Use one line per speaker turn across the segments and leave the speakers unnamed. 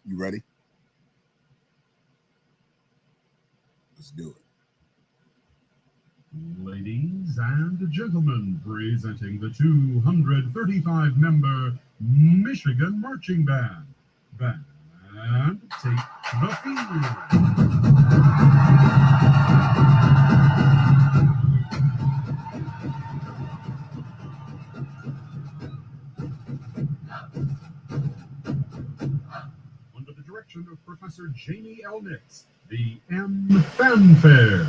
You ready? Let's do it.
Ladies and gentlemen, presenting the 235-member Michigan Marching Band. Band, take the field. Under the direction of Professor Jamie L. Nix, the M Fanfare.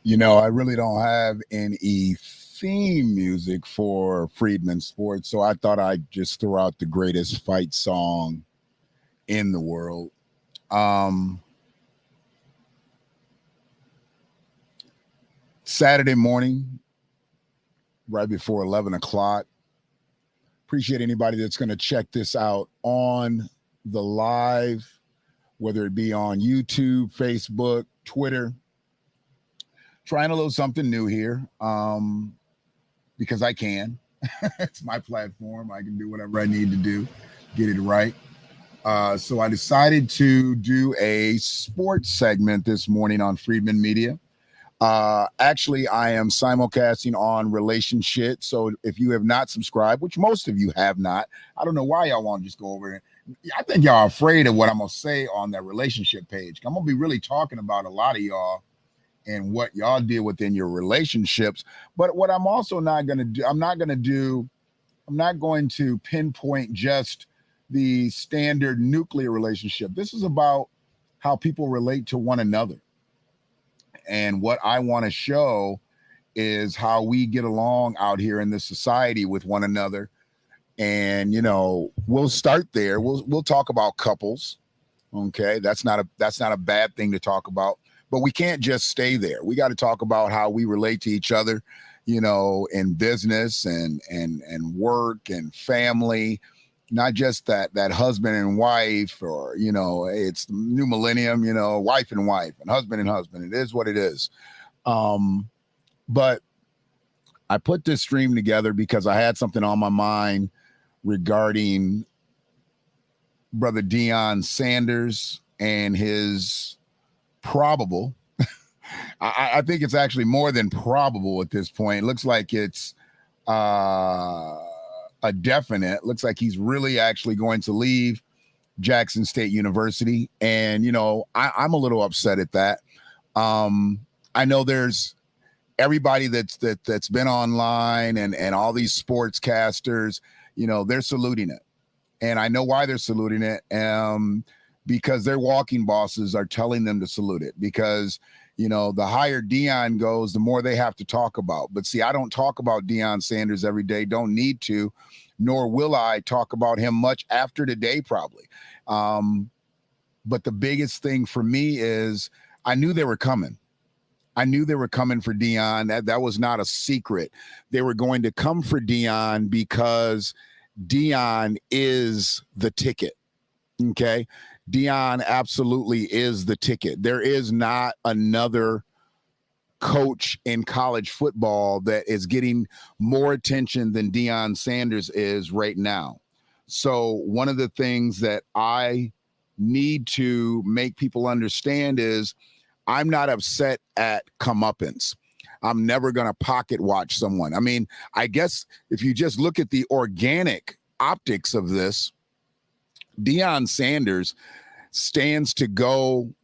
You know, I really don't have any theme music for Freedmen Sports, so I thought I'd just throw out the greatest fight song in the world. Um, Saturday morning, right before 11 o'clock. Appreciate anybody that's going to check this out on the live, whether it be on YouTube, Facebook, Twitter. Trying a little something new here because I can. It's my platform. I can do whatever I need to do, get it right. So I decided to do a sports segment this morning on Freedmen Media. Actually, I am simulcasting on Relationship. So if you have not subscribed, which most of you have not, I don't know why y'all want to just go over it. I think y'all are afraid of what I'm going to say on that relationship page. I'm going to be really talking about a lot of y'all and what y'all deal with in your relationships. But what I'm also not going to do, I'm not going to pinpoint just the standard nuclear relationship. This is about how people relate to one another. And what I want to show is how we get along out here in this society with one another. And, you know, we'll start there. We'll talk about couples. Okay. That's not a bad thing to talk about. But we can't just stay there. We got to talk about how we relate to each other, in business and work and family, not just that husband and wife, or, it's the new millennium, wife and husband and husband. It is what it is. But I put this stream together because I had something on my mind regarding brother Deion Sanders and his probable. I think it's actually more than probable at this point. It looks like it's a definite. Looks like he's really actually going to leave Jackson State University. And, I'm a little upset at that. I know there's everybody that's been online and all these sportscasters, they're saluting it. And I know why they're saluting it, because their walking bosses are telling them to salute it, because, the higher Deion goes, the more they have to talk about. But see, I don't talk about Deion Sanders every day, don't need to, nor will I talk about him much after today, probably. But the biggest thing for me is I knew they were coming. I knew they were coming for Deion. That was not a secret. They were going to come for Deion because Deion is the ticket. Okay. Deion absolutely is the ticket. There is not another coach in college football that is getting more attention than Deion Sanders is right now. So one of the things that I need to make people understand is I'm not upset at comeuppance. I'm never going to pocket watch someone. I mean, I guess if you just look at the organic optics of this, Deion Sanders stands to go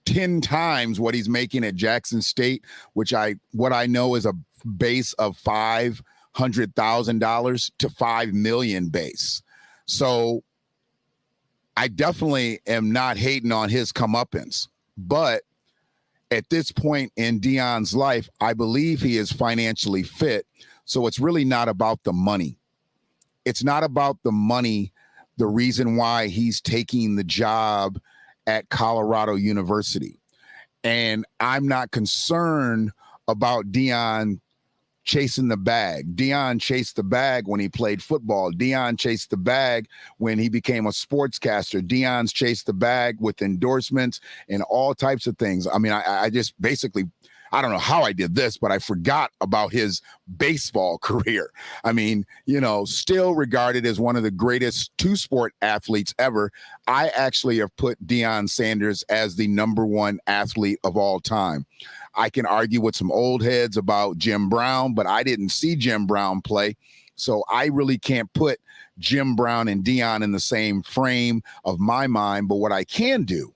10 times what he's making at Jackson State, what I know is a base of $500,000 to $5 million base. So I definitely am not hating on his comeuppance, but at this point in Deion's life, I believe he is financially fit. So it's really not about the money. It's not about the money, the reason why he's taking the job at Colorado University. And I'm not concerned about Deion chasing the bag. Deion chased the bag when he played football. Deion chased the bag when he became a sportscaster. Deion's chased the bag with endorsements and all types of things. I mean, I just basically, I don't know how I did this, but I forgot about his baseball career. I mean, still regarded as one of the greatest two-sport athletes ever. I actually have put Deion Sanders as the number one athlete of all time. I can argue with some old heads about Jim Brown, but I didn't see Jim Brown play. So I really can't put Jim Brown and Deion in the same frame of my mind. But what I can do,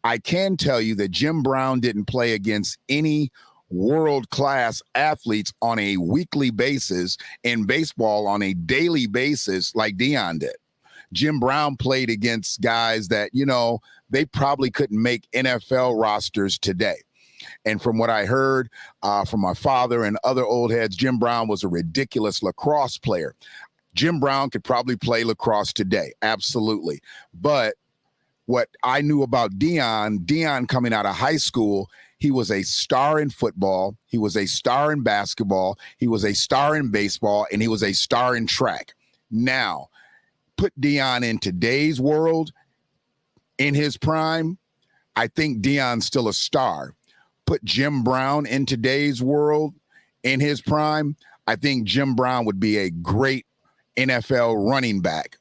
I can tell you that Jim Brown didn't play against any world-class athletes on a weekly basis, in baseball on a daily basis like Deion did. Jim Brown played against guys that, they probably couldn't make NFL rosters today. And from what I heard from my father and other old heads, Jim Brown was a ridiculous lacrosse player. Jim Brown could probably play lacrosse today. Absolutely. But what I knew about Deion coming out of high school, he was a star in football. He was a star in basketball. He was a star in baseball, and he was a star in track. Now, put Deion in today's world, in his prime, I think Deion's still a star. Put Jim Brown in today's world, in his prime, I think Jim Brown would be a great NFL running back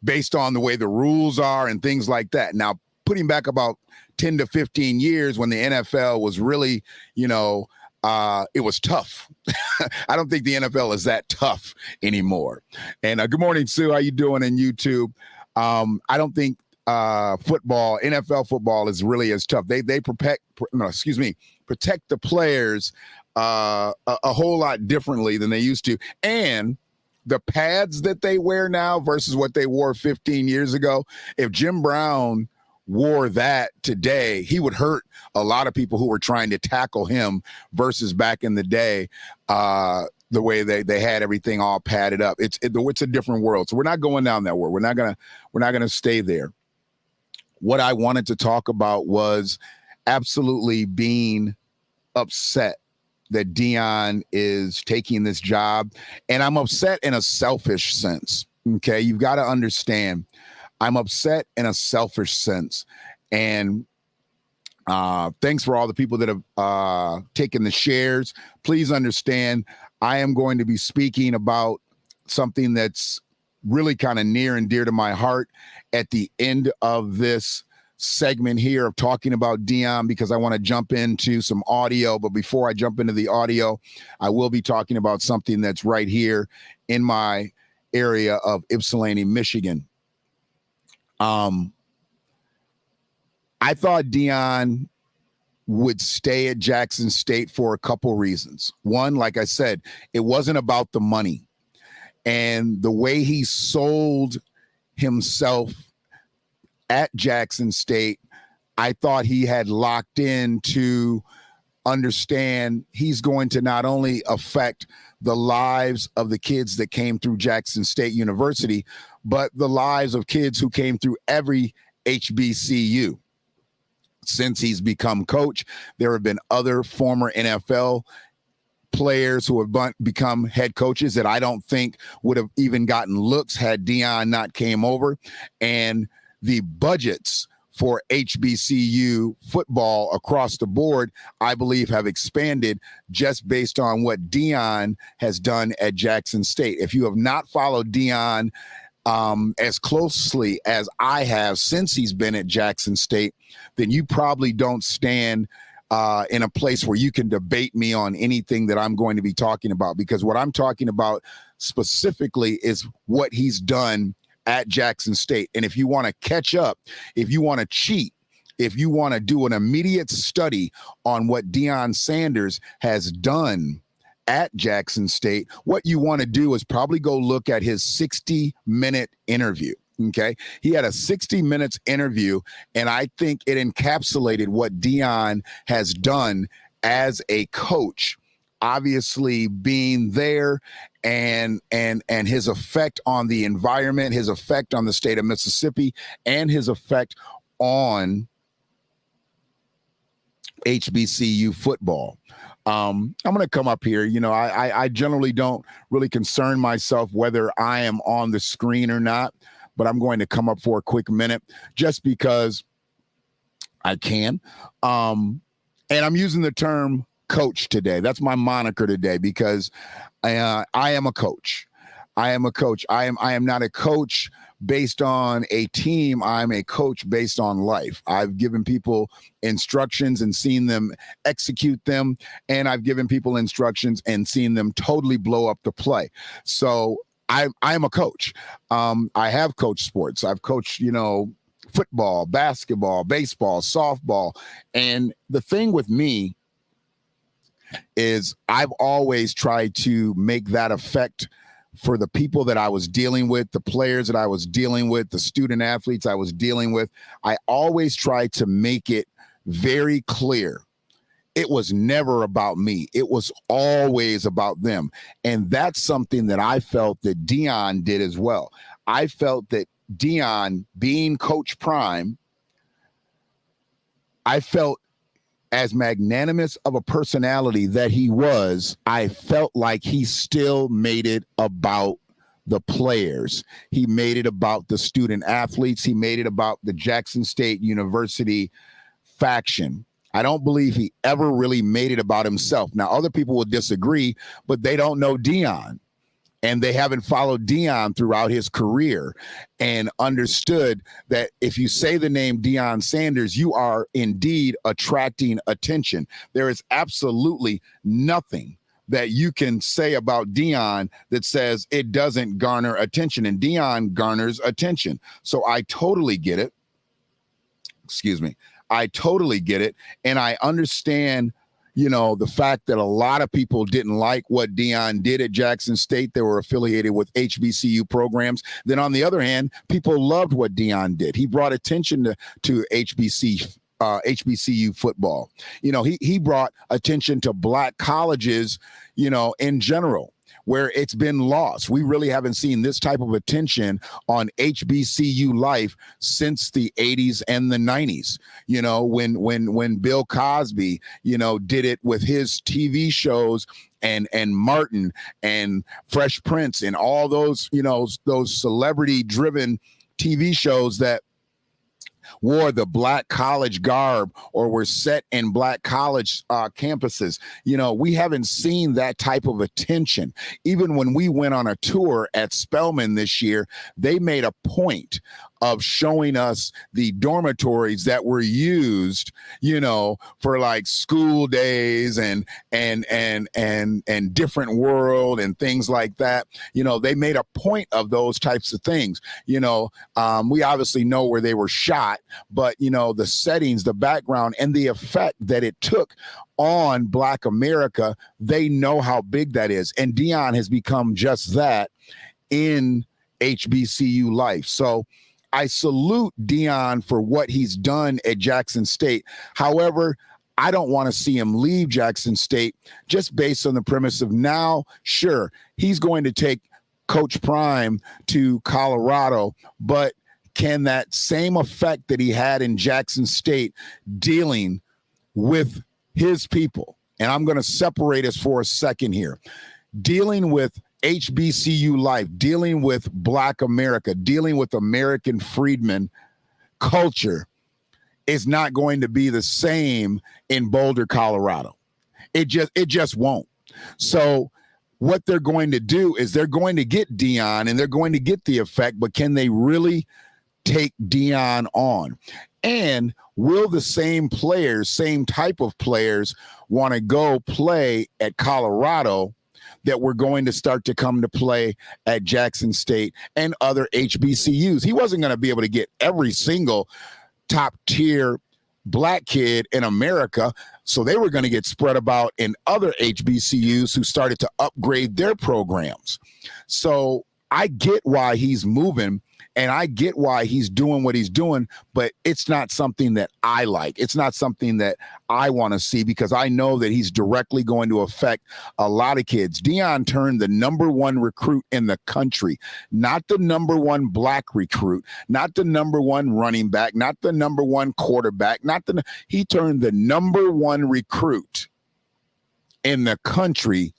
based on the way the rules are and things like that. Now, putting back about 10 to 15 years when the NFL was really, it was tough. I don't think the NFL is that tough anymore. And good morning, Sue. How you doing in YouTube? I don't think NFL football is really as tough. They protect the players a whole lot differently than they used to. And the pads that they wear now versus what they wore 15 years ago, if Jim Brown wore that today, he would hurt a lot of people who were trying to tackle him versus back in the day, the way they had everything all padded up. It's a different world. So we're not going down that world. We're not gonna stay there. What I wanted to talk about was, absolutely being upset that Deion is taking this job. And I'm upset in a selfish sense. Okay. You've got to understand, I'm upset in a selfish sense. And thanks for all the people that have taken the shares. Please understand, I am going to be speaking about something that's really kind of near and dear to my heart at the end of this segment here of talking about Deion, because I want to jump into some audio. But before I jump into the audio, I will be talking about something that's right here in my area of Ypsilanti, Michigan. I thought Deion would stay at Jackson State for a couple reasons. One, like I said, it wasn't about the money. And the way he sold himself at Jackson State, I thought he had locked in to understand he's going to not only affect the lives of the kids that came through Jackson State University, but the lives of kids who came through every HBCU. Since he's become coach, there have been other former NFL players who have become head coaches that I don't think would have even gotten looks had Deion not came over. And the budgets for HBCU football across the board, I believe, have expanded just based on what Deion has done at Jackson State. If you have not followed Deion as closely as I have since he's been at Jackson State, then you probably don't stand in a place where you can debate me on anything that I'm going to be talking about, because what I'm talking about specifically is what he's done at Jackson State. And if you want to catch up, if you want to cheat, if you want to do an immediate study on what Deion Sanders has done at Jackson State, what you want to do is probably go look at his 60-minute interview. Okay. He had a 60 minutes interview, and I think it encapsulated what Deion has done as a coach, obviously being there and his effect on the environment, his effect on the state of Mississippi, and his effect on HBCU football. I'm going to come up here. You know, I generally don't really concern myself whether I am on the screen or not, but I'm going to come up for a quick minute just because I can. And I'm using the term coach today. That's my moniker today, because I am a coach. I am a coach. I am not a coach based on a team. I'm a coach based on life. I've given people instructions and seen them execute them, and I've given people instructions and seen them totally blow up the play. So I am a coach. I have coached sports. I've coached, football, basketball, baseball, softball. And the thing with me is I've always tried to make that effect for the people that I was dealing with, the players that I was dealing with, the student athletes I was dealing with. I always tried to make it very clear. It was never about me. It was always about them. And that's something that I felt that Deion did as well. I felt that Deion, being Coach Prime, I felt as magnanimous of a personality that he was, I felt like he still made it about the players. He made it about the student athletes. He made it about the Jackson State University faction. I don't believe he ever really made it about himself. Now, other people will disagree, but they don't know Deion. And they haven't followed Deion throughout his career and understood that if you say the name Deion Sanders, you are indeed attracting attention. There is absolutely nothing that you can say about Deion that says it doesn't garner attention, and Deion garners attention. So I totally get it. Excuse me. I totally get it. And I understand the fact that a lot of people didn't like what Deion did at Jackson State. They were affiliated with HBCU programs. Then on the other hand, people loved what Deion did. He brought attention to HBCU football. He brought attention to black colleges, in general. where it's been lost. We really haven't seen this type of attention on HBCU life since the 80s and the 90s. You know, when Bill Cosby, you know, did it with his TV shows and Martin and Fresh Prince and all those, you know, those celebrity driven TV shows that wore the black college garb or were set in black college campuses. You know, we haven't seen that type of attention. Even when we went on a tour at Spelman this year, they made a point of showing us the dormitories that were used, you know, for like school days and different world and things like that. You know, they made a point of those types of things. You know, we obviously know where they were shot, but, you know, the settings, the background, and the effect that it took on Black America, they know how big that is. And Deion has become just that in HBCU life. So I salute Deion for what he's done at Jackson State. However, I don't want to see him leave Jackson State just based on the premise of now, sure, he's going to take Coach Prime to Colorado, but can that same effect that he had in Jackson State dealing with his people, and I'm going to separate us for a second here, dealing with HBCU life, dealing with Black America, dealing with American freedmen culture is not going to be the same in Boulder, Colorado. It just won't. So what they're going to do is they're going to get Deion and they're going to get the effect, but can they really take Deion on? And will the same players, same type of players, want to go play at Colorado that we're going to start to come to play at Jackson State and other HBCUs? He wasn't going to be able to get every single top tier Black kid in America. So they were going to get spread about in other HBCUs who started to upgrade their programs. So I get why he's moving and I get why he's doing what he's doing, but it's not something that I like. It's not something that I want to see because I know that he's directly going to affect a lot of kids. Deion turned the #1 recruit in the country, not the #1 Black recruit, not the #1 running back, not the #1 quarterback, he turned the #1 recruit in the country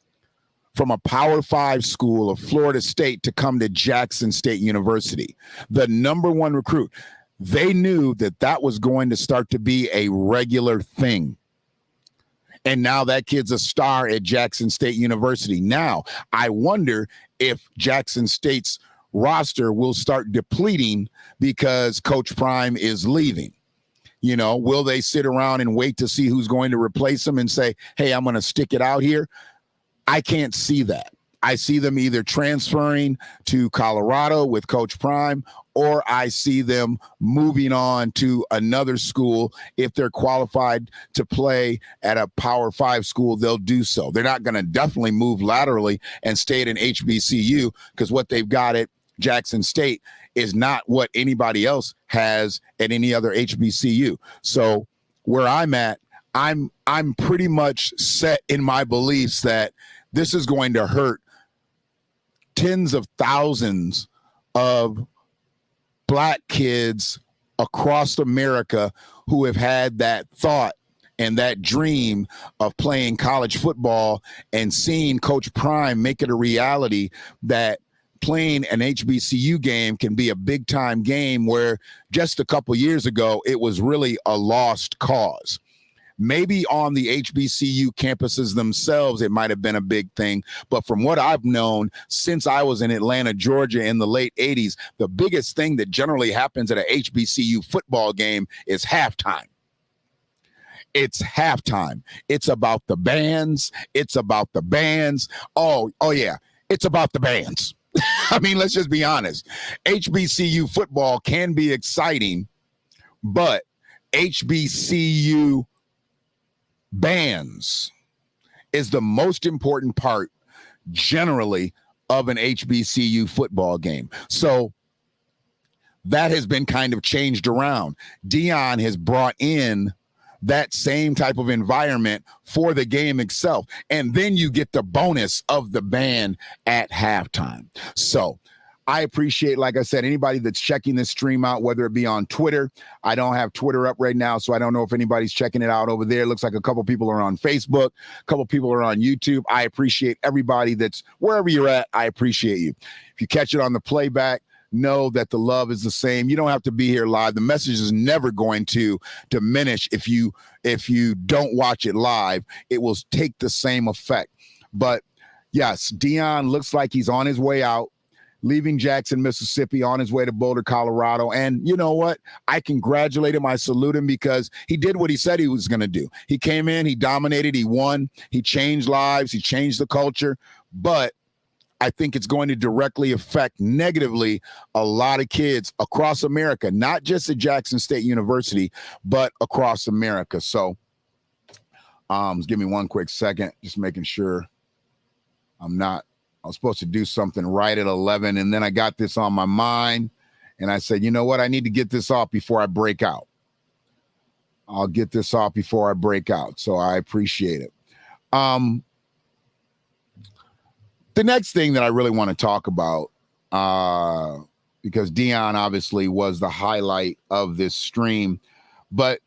from a Power 5 school of Florida State to come to Jackson State University, the #1 recruit. They knew that that was going to start to be a regular thing. And now that kid's a star at Jackson State University. Now, I wonder if Jackson State's roster will start depleting because Coach Prime is leaving. You know, will they sit around and wait to see who's going to replace him and say, hey, I'm going to stick it out here? I can't see that. I see them either transferring to Colorado with Coach Prime, or I see them moving on to another school. If they're qualified to play at a Power 5 school, they'll do so. They're not going to definitely move laterally and stay at an HBCU because what they've got at Jackson State is not what anybody else has at any other HBCU. So where I'm at, I'm pretty much set in my beliefs that this is going to hurt tens of thousands of Black kids across America who have had that thought and that dream of playing college football and seeing Coach Prime make it a reality that playing an HBCU game can be a big time game where just a couple years ago, it was really a lost cause. Maybe on the HBCU campuses themselves, it might have been a big thing. But from what I've known since I was in Atlanta, Georgia in the late 80s, the biggest thing that generally happens at a HBCU football game is halftime. It's halftime. It's about the bands. It's about the bands. Oh yeah. It's about the bands. I mean, let's just be honest. HBCU football can be exciting, but HBCU bands is the most important part generally of an HBCU football game. So that has been kind of changed around. Deion has brought in that same type of environment for the game itself. And then you get the bonus of the band at halftime. So I appreciate, like I said, anybody that's checking this stream out, whether it be on Twitter. I don't have Twitter up right now, so I don't know if anybody's checking it out over there. It looks like a couple people are on Facebook. A couple people are on YouTube. I appreciate everybody that's wherever you're at. I appreciate you. If you catch it on the playback, know that the love is the same. You don't have to be here live. The message is never going to diminish if you don't watch it live. It will take the same effect. But yes, Deion looks like he's on his way out, leaving Jackson, Mississippi, on his way to Boulder, Colorado. And you know what? I congratulate him. I salute him because he did what he said he was going to do. He came in, he dominated, he won, he changed lives, he changed the culture. But I think it's going to directly affect negatively a lot of kids across America, not just at Jackson State University, but across America. So give me one quick second, just making sure I was supposed to do something right at 11, and then I got this on my mind, and I said, you know what? I need to get this off before I break out. I'll get this off before I break out, so I appreciate it. The next thing that I really want to talk about, because Deion obviously was the highlight of this stream, but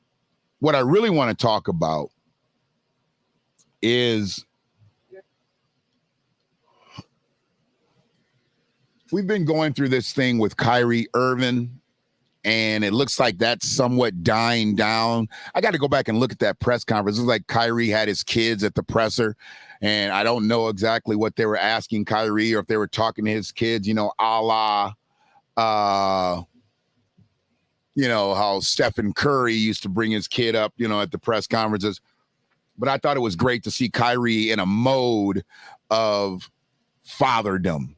what I really want to talk about is we've been going through this thing with Kyrie Irving, and it looks like that's somewhat dying down. I got to go back and look at that press conference. It was like Kyrie had his kids at the presser, and I don't know exactly what they were asking Kyrie or if they were talking to his kids, a la, how Stephen Curry used to bring his kid up, at the press conferences. But I thought it was great to see Kyrie in a mode of fatherdom,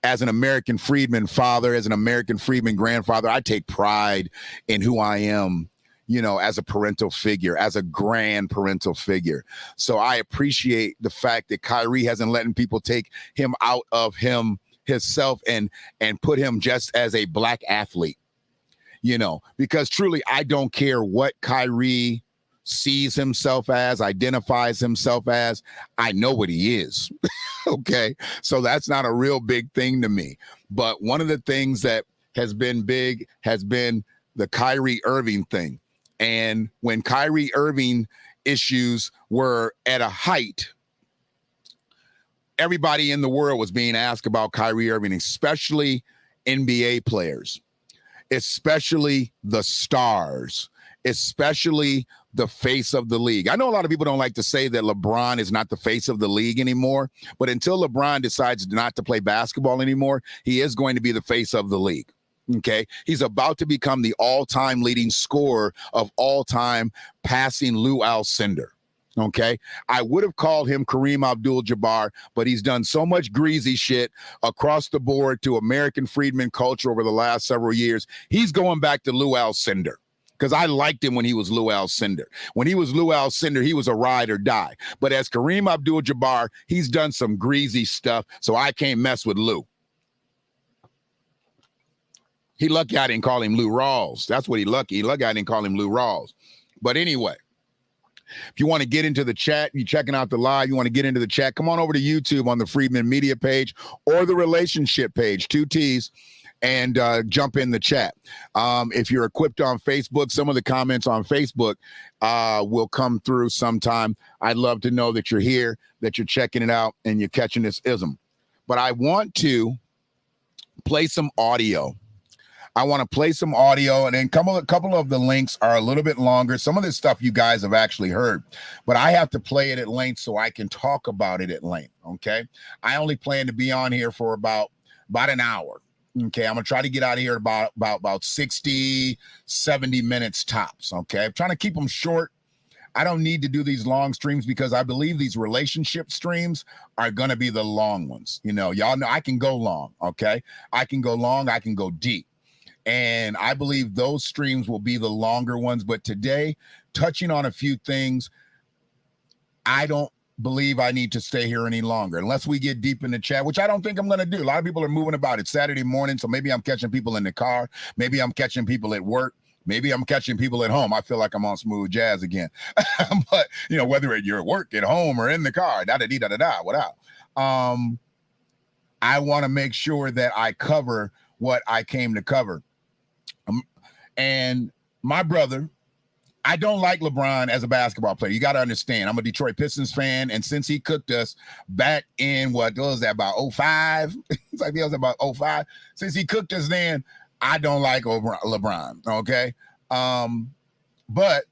as an American Freedmen father, as an American Freedmen grandfather. I take pride in who I am, as a parental figure, as a grand parental figure. So I appreciate the fact that Kyrie hasn't letting people take him out of himself and put him just as a black athlete, because truly I don't care what Kyrie sees himself as, identifies himself as. I know what he is. Okay. So that's not a real big thing to me. But one of the things that has been big has been the Kyrie Irving thing. And when Kyrie Irving issues were at a height, everybody in the world was being asked about Kyrie Irving, especially NBA players, especially the stars, especially the face of the league. I know a lot of people don't like to say that LeBron is not the face of the league anymore, but until LeBron decides not to play basketball anymore, he is going to be the face of the league. Okay. He's about to become the all-time leading scorer of all-time, passing Lou Alcindor. Okay. I would have called him Kareem Abdul-Jabbar, but he's done so much greasy shit across the board to American Freedmen culture over the last several years. He's going back to Lou Alcindor, because I liked him when he was Lou Alcindor. When he was Lou Alcindor, he was a ride or die. But as Kareem Abdul-Jabbar, he's done some greasy stuff, so I can't mess with Lou. He lucky I didn't call him Lou Rawls. That's what he lucky. He lucky I didn't call him Lou Rawls. But anyway, if you want to get into the chat, you're checking out the live, you want to get into the chat, come on over to YouTube on the Freedmen Media page or the relationship page, 2 T's, and jump in the chat. If you're equipped on Facebook, some of the comments on Facebook will come through sometime. I'd love to know that you're here, that you're checking it out, and you're catching this ism. But I want to play some audio. And then a couple of the links are a little bit longer. Some of this stuff you guys have actually heard, but I have to play it at length so I can talk about it at length, okay? I only plan to be on here for about an hour. Okay, I'm going to try to get out of here at about 60, 70 minutes tops, okay? I'm trying to keep them short. I don't need to do these long streams because I believe these relationship streams are going to be the long ones. Y'all know I can go long, okay? I can go long, I can go deep. And I believe those streams will be the longer ones. But today, touching on a few things, I don't believe I need to stay here any longer unless we get deep in the chat, which I don't think I'm going to do. A lot of people are moving about. It's Saturday morning, so maybe I'm catching people in the car. Maybe I'm catching people at work. Maybe I'm catching people at home. I feel like I'm on smooth jazz again. But, whether you're at work, at home, or in the car, da-da-dee-da-da-da, without. I want to make sure that I cover what I came to cover. And my brother, I don't like LeBron as a basketball player. You got to understand, I'm a Detroit Pistons fan, and since he cooked us back in, what was that, about 05? It's like it was about 05. Since he cooked us then, I don't like LeBron, okay? But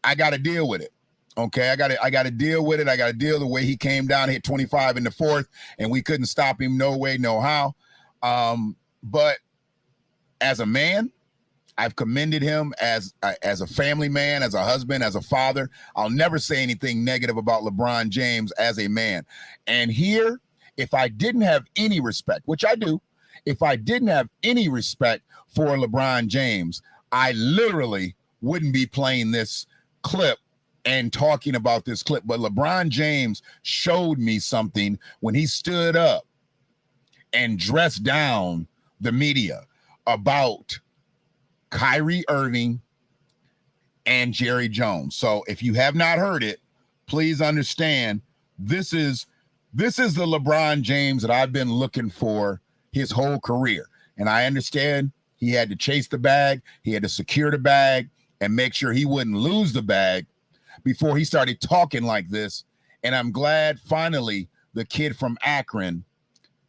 I got to deal with it, okay? I got to deal with it. I got to deal the way he came down, hit 25 in the fourth, and we couldn't stop him no way, no how. But as a man, I've commended him as a family man, as a husband, as a father. I'll never say anything negative about LeBron James as a man. And here, if I didn't have any respect, which I do, if I didn't have any respect for LeBron James, I literally wouldn't be playing this clip and talking about this clip. But LeBron James showed me something when he stood up and dressed down the media about Kyrie Irving and Jerry Jones. So if you have not heard it, please understand this is the LeBron James that I've been looking for his whole career. And I understand he had to chase the bag, he had to secure the bag and make sure he wouldn't lose the bag before he started talking like this. And I'm glad finally the kid from Akron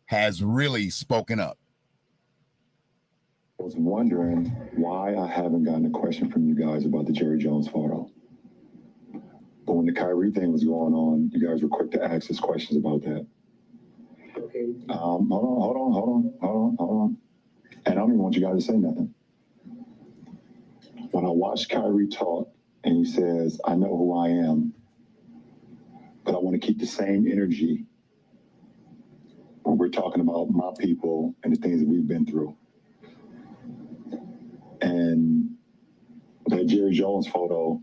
has really spoken up.
I was wondering why I haven't gotten a question from you guys about the Jerry Jones photo. But when the Kyrie thing was going on, you guys were quick to ask us questions about that. Okay. Hold on. And I don't even want you guys to say nothing. When I watched Kyrie talk and he says, I know who I am, but I want to keep the same energy when we're talking about my people and the things that we've been through. And that Jerry Jones photo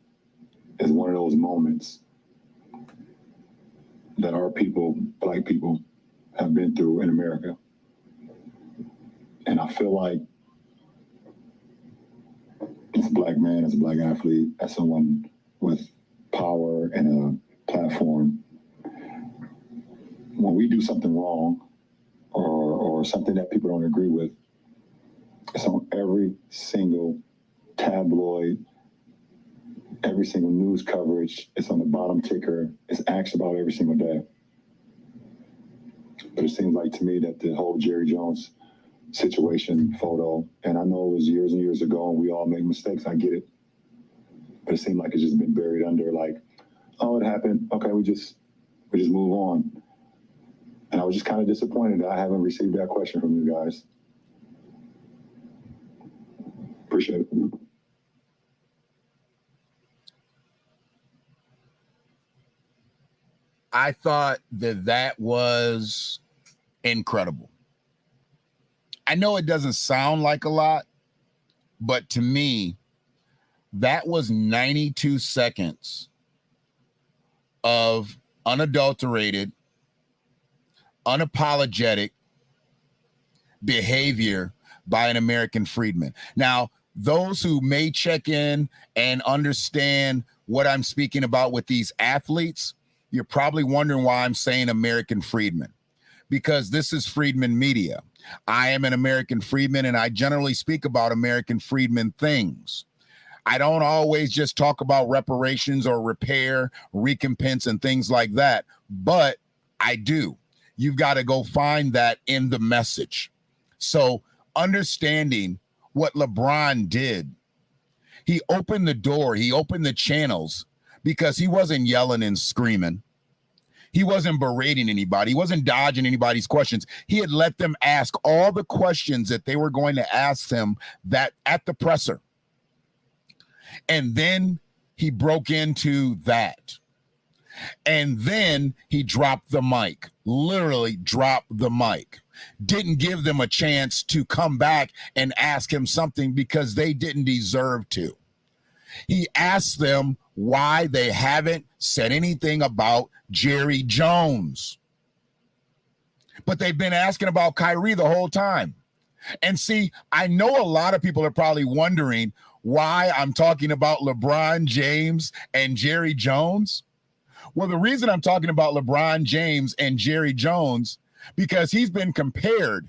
is one of those moments that our people, Black people, have been through in America. And I feel like as a Black man, as a Black athlete, as someone with power and a platform, when we do something wrong or something that people don't agree with, it's on every single tabloid, every single news coverage. It's on the bottom ticker. It's asked about every single day. But it seems like to me that the whole Jerry Jones situation photo, and I know it was years and years ago and we all make mistakes, I get it. But it seemed like it's just been buried under like, oh, it happened. Okay, we just move on. And I was just kind of disappointed that I haven't received that question from you guys. Appreciate it.
I thought that was incredible. I know it doesn't sound like a lot, but to me, that was 92 seconds of unadulterated, unapologetic behavior by an American freedman. Now, those who may check in and understand what I'm speaking about with these athletes, you're probably wondering why I'm saying American freedman, because this is Freedmen Media. I am an American freedman, and I generally speak about American freedmen things. I don't always just talk about reparations or repair, recompense, and things like that, but I do. You've got to go find that in the message. So understanding what LeBron did, he opened the door, he opened the channels, because he wasn't yelling and screaming. He wasn't berating anybody. He wasn't dodging anybody's questions. He had let them ask all the questions that they were going to ask him that at the presser. And then he broke into that. And then he dropped the mic, literally dropped the mic. Didn't give them a chance to come back and ask him something because they didn't deserve to. He asked them why they haven't said anything about Jerry Jones. But they've been asking about Kyrie the whole time. And see, I know a lot of people are probably wondering why I'm talking about LeBron James and Jerry Jones? Well, the reason I'm talking about LeBron James and Jerry Jones, because he's been compared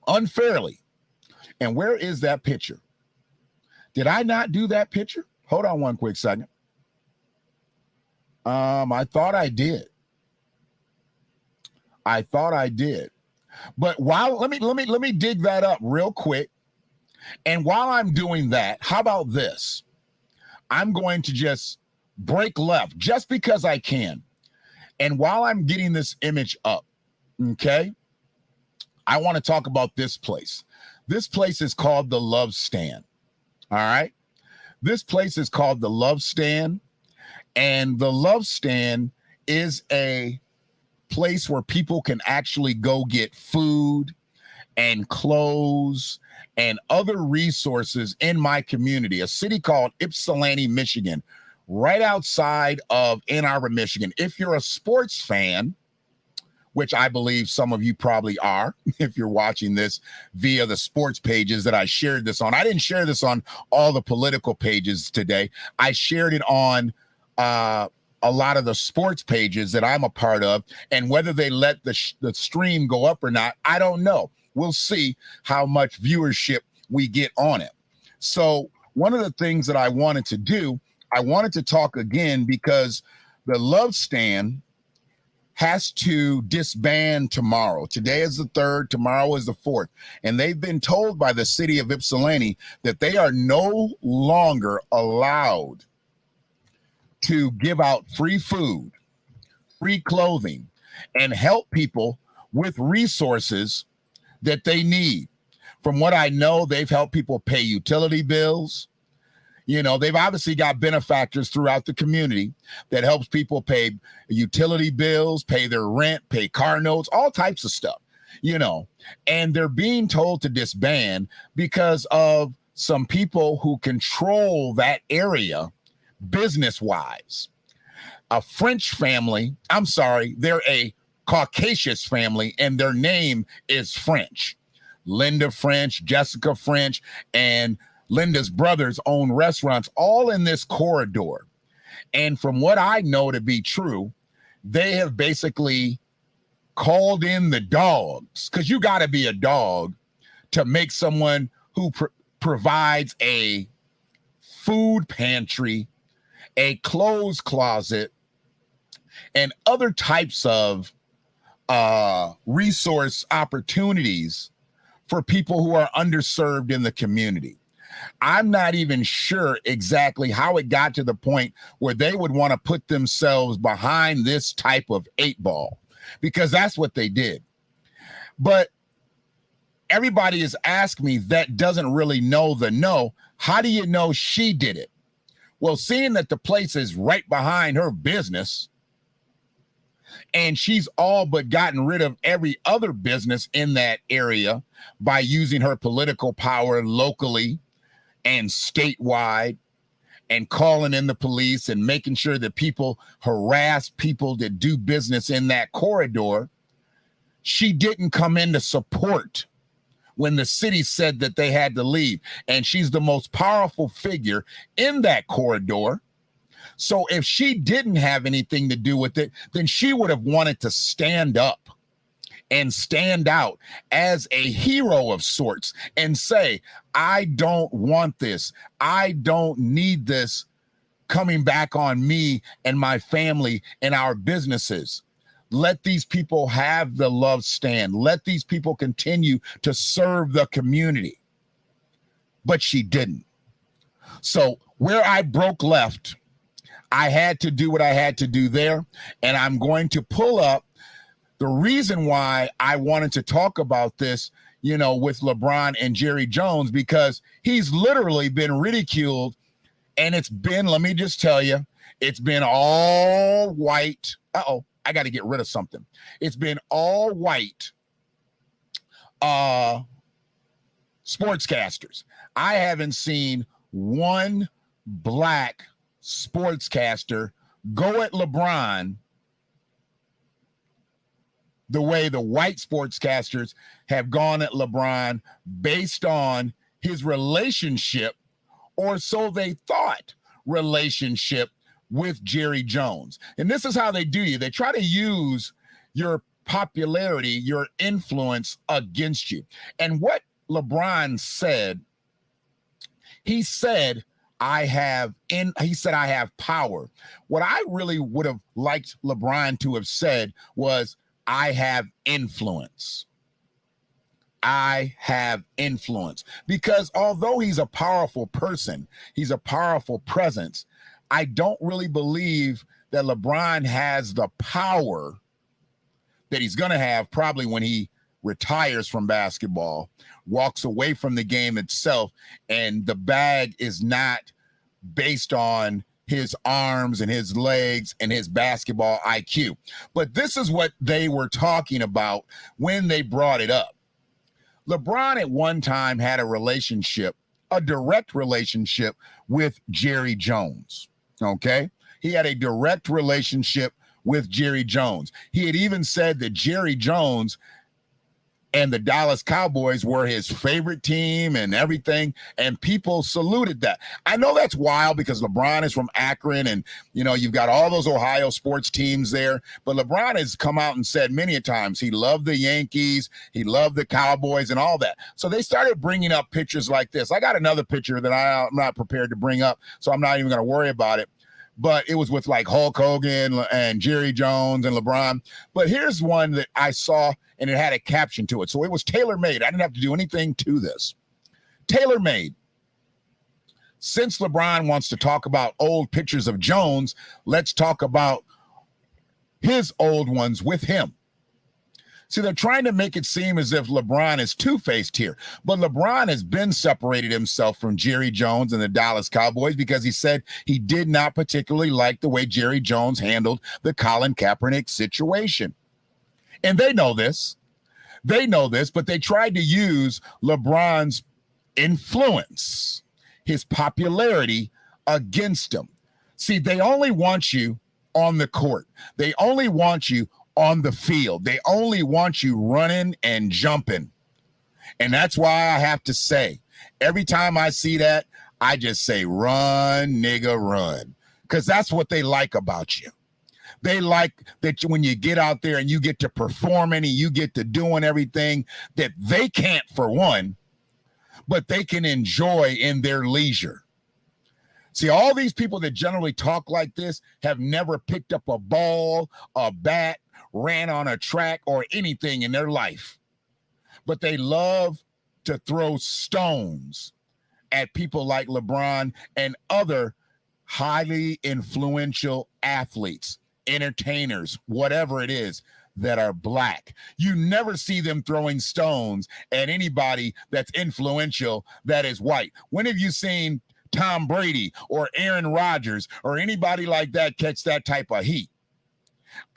unfairly. And where is that picture? Did I not do that picture? Hold on one quick second. I thought I did. But let me dig that up real quick. And while I'm doing that, how about this? I'm going to just break left just because I can. And while I'm getting this image up, okay, I want to talk about this place. This place is called the Love Stand. All right. This place is called the Love Stand. And the Love Stand is a place where people can actually go get food and clothes and other resources in my community, a city called Ypsilanti, Michigan, right outside of Ann Arbor, Michigan. If you're a sports fan, which I believe some of you probably are, if you're watching this via the sports pages that I shared this on. I didn't share this on all the political pages today. I shared it on a lot of the sports pages that I'm a part of, and whether they let the stream go up or not, I don't know. We'll see how much viewership we get on it. So one of the things that I wanted to do, I wanted to talk again because the Love Stand has to disband tomorrow. Today is the 3rd, tomorrow is the 4th. And they've been told by the city of Ypsilanti that they are no longer allowed to give out free food, free clothing, and help people with resources that they need. From what I know, they've helped people pay utility bills. You know, they've obviously got benefactors throughout the community that helps people pay utility bills, pay their rent, pay car notes, all types of stuff, you know, and they're being told to disband because of some people who control that area business-wise. A French family, they're a Caucasus family, and their name is French. Linda French, Jessica French, and Linda's brothers own restaurants all in this corridor. And from what I know to be true, they have basically called in the dogs, because you got to be a dog to make someone who provides a food pantry, a clothes closet, and other types of resource opportunities for people who are underserved in the community. I'm not even sure exactly how it got to the point where they would want to put themselves behind this type of 8-ball, because that's what they did. But everybody is asking me that doesn't really know how do you know she did it? Well, seeing that the place is right behind her business, and she's all but gotten rid of every other business in that area by using her political power locally and statewide, and calling in the police and making sure that people harass people that do business in that corridor. She didn't come in to support when the city said that they had to leave. And she's the most powerful figure in that corridor. So if she didn't have anything to do with it, then she would have wanted to stand up and stand out as a hero of sorts and say, I don't want this. I don't need this coming back on me and my family and our businesses. Let these people have the Love Stand. Let these people continue to serve the community. But she didn't. So where I broke left, I had to do what I had to do there. And I'm going to pull up the reason why I wanted to talk about this, you know, with LeBron and Jerry Jones, because he's literally been ridiculed. And it's been, let me just tell you, it's been all white. I got to get rid of something. It's been all white sportscasters. I haven't seen one black sportscaster go at LeBron the way the white sportscasters have gone at LeBron based on his relationship, or so they thought, relationship with Jerry Jones. And this is how they do you. They try to use your popularity, your influence against you. And what LeBron said, he said, I have power. What I really would have liked LeBron to have said was, I have influence. I have influence. Because although he's a powerful person, he's a powerful presence, I don't really believe that LeBron has the power that he's going to have probably when he retires from basketball, walks away from the game itself, and the bag is not based on his arms and his legs and his basketball IQ. But this is what they were talking about when they brought it up. LeBron at one time had a relationship, a direct relationship with Jerry Jones, okay? He had a direct relationship with Jerry Jones. He had even said that Jerry Jones and the Dallas Cowboys were his favorite team and everything, and people saluted that. I know that's wild because LeBron is from Akron, and, you know, you've got all those Ohio sports teams there, but LeBron has come out and said many a times he loved the Yankees, he loved the Cowboys and all that. So they started bringing up pictures like this. I got another picture that I'm not prepared to bring up, so I'm not even going to worry about it. But it was with like Hulk Hogan and Jerry Jones and LeBron. But here's one that I saw, and it had a caption to it. So it was tailor-made. I didn't have to do anything to this. Tailor-made. Since LeBron wants to talk about old pictures of Jones, let's talk about his old ones with him. See, they're trying to make it seem as if LeBron is two-faced here. But LeBron has been separated himself from Jerry Jones and the Dallas Cowboys because he said he did not particularly like the way Jerry Jones handled the Colin Kaepernick situation. And they know this. They know this, but they tried to use LeBron's influence, his popularity against him. See, they only want you on the court. They only want you on the field. They only want you running and jumping. And that's why I have to say, every time I see that, I just say, run, nigga, run. Because that's what they like about you. They like that when you get out there and you get to performing and you get to doing everything that they can't, for one, but they can enjoy in their leisure. See, all these people that generally talk like this have never picked up a ball, a bat, ran on a track, or anything in their life. But they love to throw stones at people like LeBron and other highly influential athletes, entertainers, whatever it is, that are black. You never see them throwing stones at anybody that's influential that is white. When have you seen Tom Brady or Aaron Rodgers or anybody like that catch that type of heat?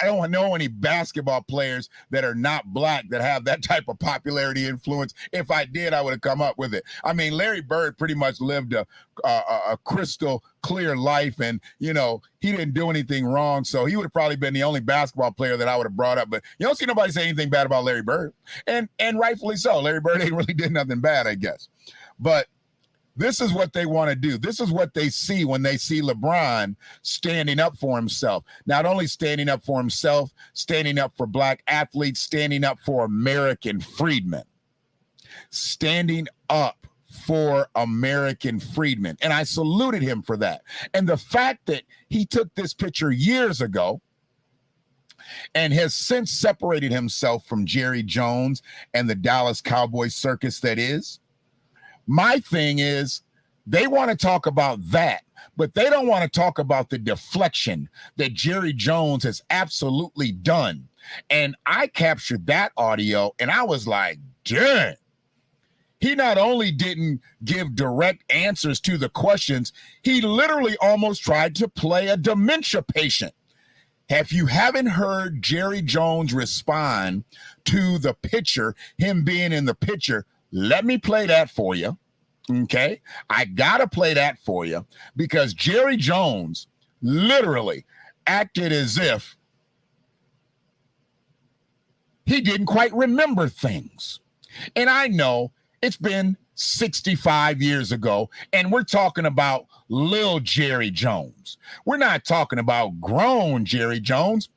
I don't know any basketball players that are not black that have that type of popularity influence. If I did, I would have come up with it. I mean, Larry Bird pretty much lived a crystal clear life, and, you know, he didn't do anything wrong, so he would have probably been the only basketball player that I would have brought up. But you don't see nobody say anything bad about Larry Bird, and rightfully so. Larry Bird ain't really did nothing bad, I guess. But this is what they want to do. This is what they see when they see LeBron standing up for himself. Not only standing up for himself, standing up for black athletes, standing up for American freedmen. Standing up for American freedmen. And I saluted him for that. And the fact that he took this picture years ago and has since separated himself from Jerry Jones and the Dallas Cowboys circus that is, my thing is, they want to talk about that, but they don't want to talk about the deflection that Jerry Jones has absolutely done. And I captured that audio, and I was like, dang. He not only didn't give direct answers to the questions, he literally almost tried to play a dementia patient. If you haven't heard Jerry Jones respond to the picture, him being in the picture, let me play that for you, okay? I got to play that for you because Jerry Jones literally acted as if he didn't quite remember things. And I know it's been 65 years ago, and we're talking about Lil Jerry Jones. We're not talking about grown Jerry Jones.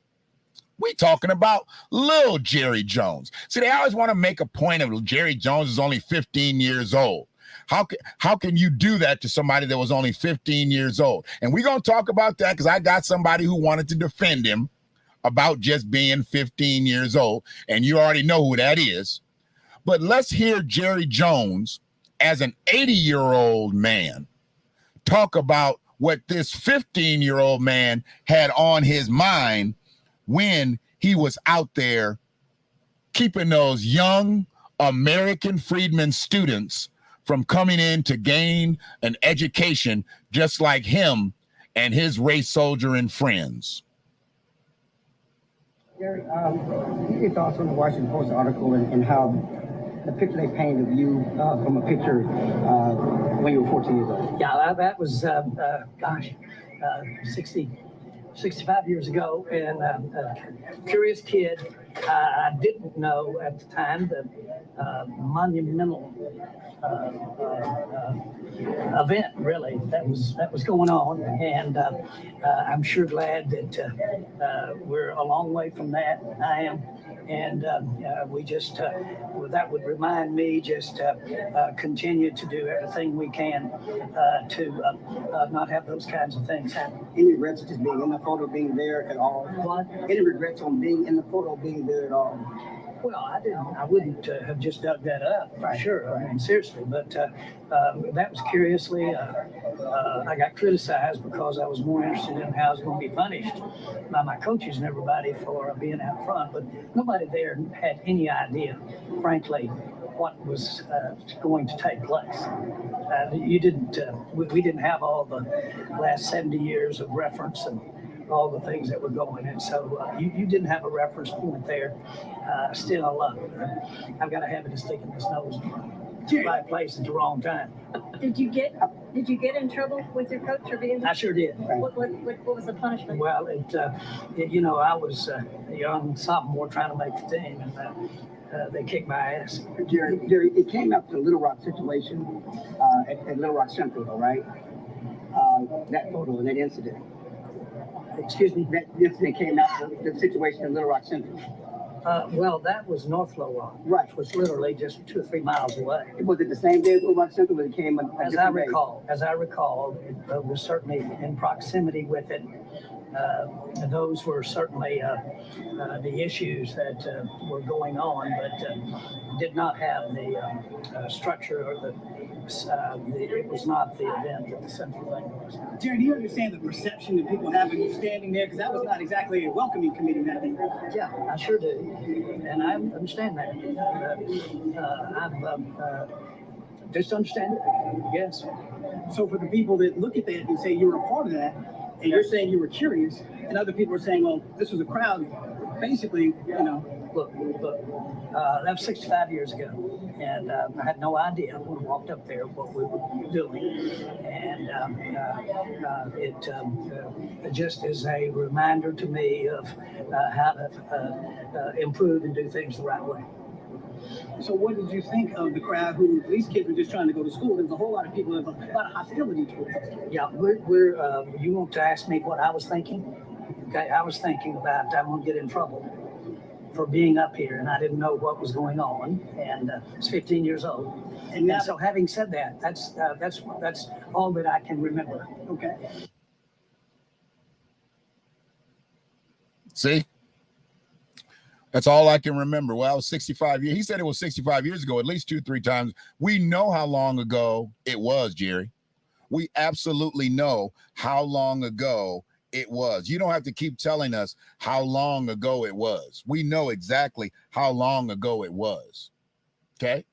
We're talking about Lil Jerry Jones. See, they always want to make a point of Jerry Jones is only 15 years old. How can you do that to somebody that was only 15 years old? And we're going to talk about that because I got somebody who wanted to defend him about just being 15 years old, and you already know who that is. But let's hear Jerry Jones, as an 80-year-old man, talk about what this 15-year-old man had on his mind when he was out there keeping those young American Freedmen students from coming in to gain an education just like him and his race soldier and friends.
Gary, your thoughts on the Washington Post article and how the picture they painted of you from a picture when you were 14 years old?
Yeah, that was, 65 years ago, and a curious kid. I didn't know at the time the monumental event really that was going on, and I'm sure glad that we're a long way from that. I am, and we just that would remind me just continue to do everything we can to not have those kinds of things happen.
Any regrets just being in the photo, being there at all?
What?
Any regrets on being in the photo, being there at all?
Well, I wouldn't have just dug that up, for sure. I mean, seriously. But that was curiously, I got criticized because I was more interested in how I was going to be punished by my coaches and everybody for being out front. But nobody there had any idea, frankly, what was going to take place. You didn't. We didn't have all the last 70 years of reference and all the things that were going, and so you didn't have a reference point there. Still, I've got a habit of sticking this nose in the right place at the wrong time.
Did you get in trouble with your coach for being?
I sure did.
What was the punishment?
Well, I was a young sophomore trying to make the team, and they kicked my ass.
Jerry, it came up to the Little Rock situation at Little Rock Central, though, right? That photo and that incident.
Excuse me?
That incident came out, the situation in Little Rock Central.
Well, that was North Little Rock,
Right.
which was literally just 2 or 3 miles away.
Was it the same day as Little Rock Central, but it came a
As I
different day?
recall, it was certainly in proximity with it. Those were certainly the issues that were going on, but did not have the structure or it was not the event that the central thing was.
Jerry, do you understand the perception that people have of you standing there? Because that was not exactly a welcoming committee that day.
Yeah, I sure do, and I understand that. I've just understand it. Yes.
So for the people that look at that and say you were a part of that, and you're saying you were curious, and other people are saying, well, this was a crowd, basically,
Look, that was 65 years ago, and I had no idea when I walked up there what we were doing, and it just is a reminder to me of how to improve and do things the right way.
So what did you think of the crowd who, these kids were just trying to go to school? There was a whole lot of people, there was a lot of hostility towards it.
Yeah, you want to ask me what I was thinking? Okay, I was thinking about I'm going to get in trouble for being up here, and I didn't know what was going on, and I was 15 years old. And so having said that, that's all that I can remember.
Okay.
See? That's all I can remember. Well, I was 65 years. He said it was 65 years ago, at least 2-3 times. We know how long ago it was, Jerry. We absolutely know how long ago it was. You don't have to keep telling us how long ago it was. We know exactly how long ago it was. Okay?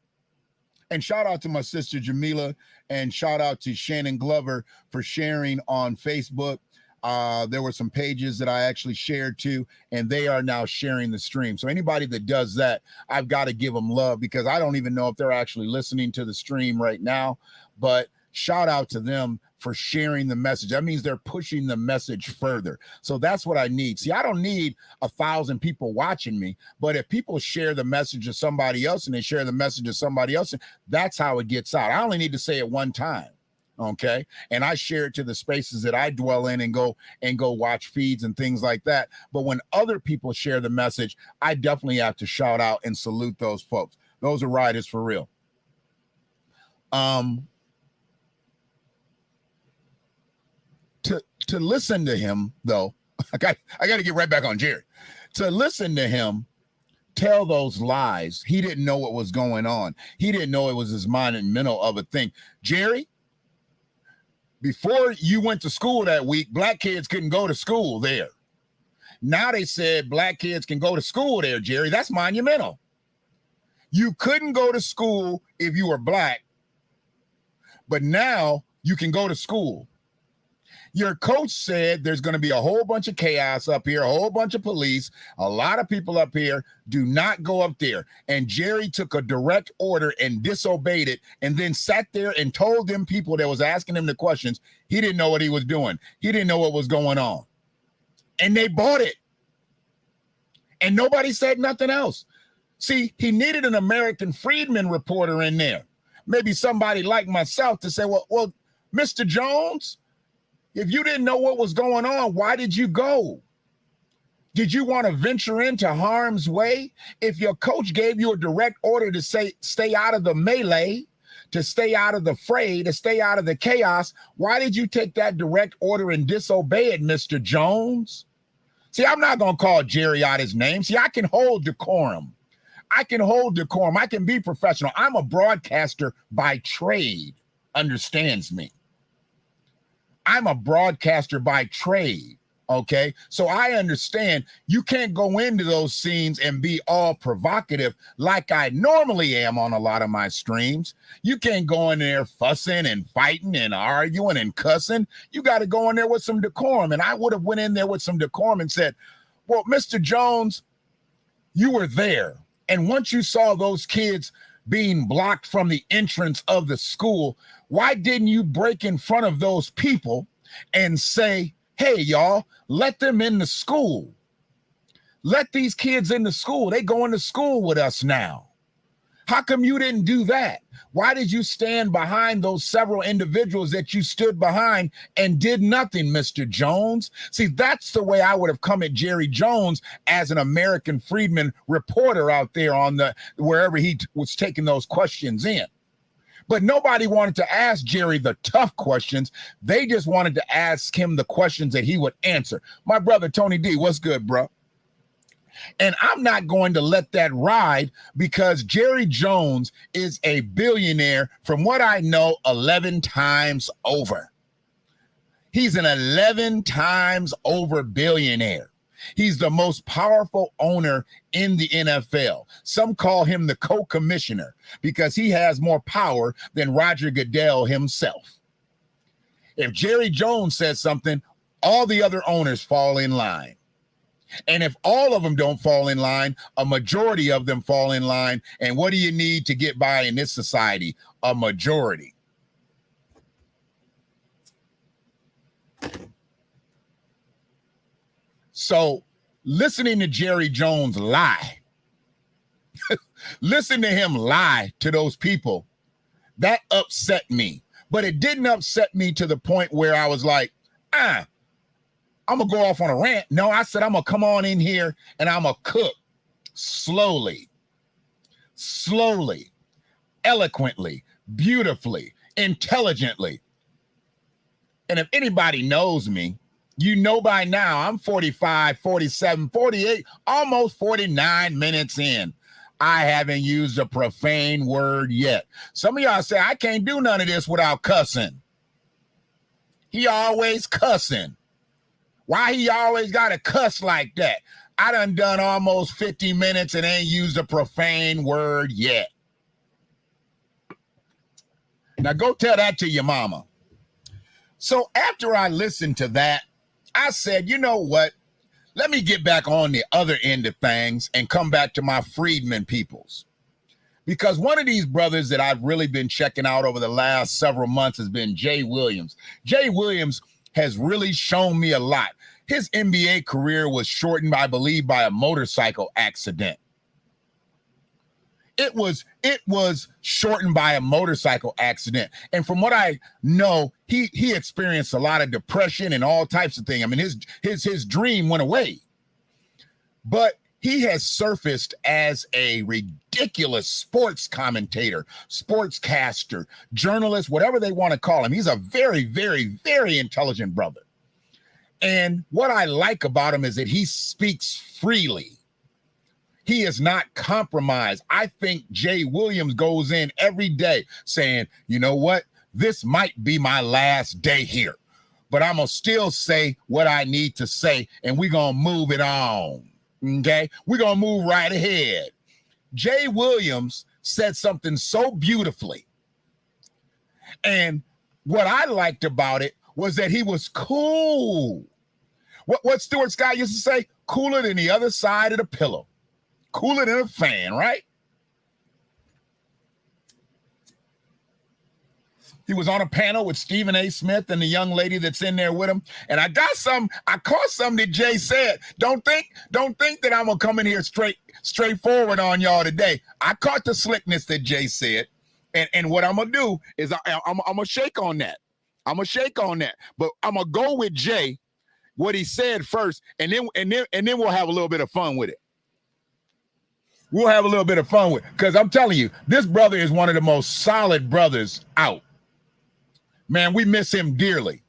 And shout out to my sister Jamila, and shout out to Shannon Glover for sharing on Facebook. There were some pages that I actually shared to, and they are now sharing the stream. So anybody that does that, I've got to give them love, because I don't even know if they're actually listening to the stream right now, but shout out to them for sharing the message. That means they're pushing the message further. So that's what I need. See, I don't need 1,000 people watching me, but if people share the message to somebody else and they share the message to somebody else, that's how it gets out. I only need to say it one time. Okay. And I share it to the spaces that I dwell in and go watch feeds and things like that. But when other people share the message, I definitely have to shout out and salute those folks. Those are riders for real. To listen to him, though, I got to get right back on Jerry. To listen to him tell those lies, he didn't know what was going on. He didn't know it was his mind and mental of a thing. Jerry, before you went to school that week, black kids couldn't go to school there. Now they said black kids can go to school there, Jerry. That's monumental. You couldn't go to school if you were black, but now you can go to school. Your coach said there's going to be a whole bunch of chaos up here, a whole bunch of police, a lot of people up here. Do not go up there. And Jerry took a direct order and disobeyed it and then sat there and told them people that was asking him the questions. He didn't know what he was doing. He didn't know what was going on. And they bought it. And nobody said nothing else. See, he needed an American Freedmen reporter in there. Maybe somebody like myself to say, well, Mr. Jones, if you didn't know what was going on, why did you go? Did you want to venture into harm's way? If your coach gave you a direct order to say, stay out of the melee, to stay out of the fray, to stay out of the chaos, why did you take that direct order and disobey it, Mr. Jones? See, I'm not going to call Jerry out his name. See, I can hold decorum. I can be professional. I'm a broadcaster by trade, understands me. I'm a broadcaster by trade, okay? So I understand you can't go into those scenes and be all provocative like I normally am on a lot of my streams. You can't go in there fussing and fighting and arguing and cussing. You got to go in there with some decorum. And I would have went in there with some decorum and said, well, Mr. Jones, you were there. And once you saw those kids being blocked from the entrance of the school, why didn't you break in front of those people and say, hey, y'all, let them in the school. Let these kids in the school. They going to school with us now. How come you didn't do that? Why did you stand behind those several individuals that you stood behind and did nothing, Mr. Jones? See, that's the way I would have come at Jerry Jones as an American Freedmen reporter out there on wherever he was taking those questions in. But nobody wanted to ask Jerry the tough questions. They just wanted to ask him the questions that he would answer. My brother, Tony D, what's good, bro? And I'm not going to let that ride because Jerry Jones is a billionaire, from what I know, 11 times over. He's an 11 times over billionaire. He's the most powerful owner in the NFL. Some call him the co-commissioner because he has more power than Roger Goodell himself. If Jerry Jones says something, all the other owners fall in line. And if all of them don't fall in line, a majority of them fall in line. And what do you need to get by in this society? A majority. So listening to Jerry Jones lie, listen to him lie to those people, that upset me. But it didn't upset me to the point where I was like, I'm going to go off on a rant. No, I said, I'm going to come on in here and I'm going to cook slowly, eloquently, beautifully, intelligently. And if anybody knows me, you know by now I'm 45, 47, 48, almost 49 minutes in. I haven't used a profane word yet. Some of y'all say, I can't do none of this without cussing. He always cussing. Why he always got to cuss like that? I done almost 50 minutes and ain't used a profane word yet. Now go tell that to your mama. So after I listened to that, I said, you know what? Let me get back on the other end of things and come back to my freedmen peoples. because one of these brothers that I've really been checking out over the last several months has been Jay Williams. Jay Williams has really shown me a lot. His NBA career was shortened, I believe, by a motorcycle accident. It was shortened by a motorcycle accident. And from what I know, he experienced a lot of depression and all types of things. I mean, his dream went away. But he has surfaced as a ridiculous sports commentator, sportscaster, journalist, whatever they want to call him. He's a very, very, very intelligent brother. And what I like about him is that he speaks freely. He is not compromised. I think Jay Williams goes in every day saying, you know what? This might be my last day here, but I'm going to still say what I need to say, and we're going to move it on. Okay, we're gonna move right ahead. Jay Williams said something so beautifully, and what I liked about it was that he was cool. What Stuart Scott used to say, cooler than the other side of the pillow, cooler than a fan, right? He was on a panel with Stephen A. Smith and the young lady that's in there with him. And I caught something that Jay said. Don't think that I'm gonna come in here straightforward on y'all today. I caught the slickness that Jay said. And what I'm gonna do is I'm gonna shake on that. I'm gonna shake on that. But I'm gonna go with Jay, what he said first, and then we'll have a little bit of fun with it. We'll have a little bit of fun with it. Because I'm telling you, this brother is one of the most solid brothers out. Man, we miss him dearly.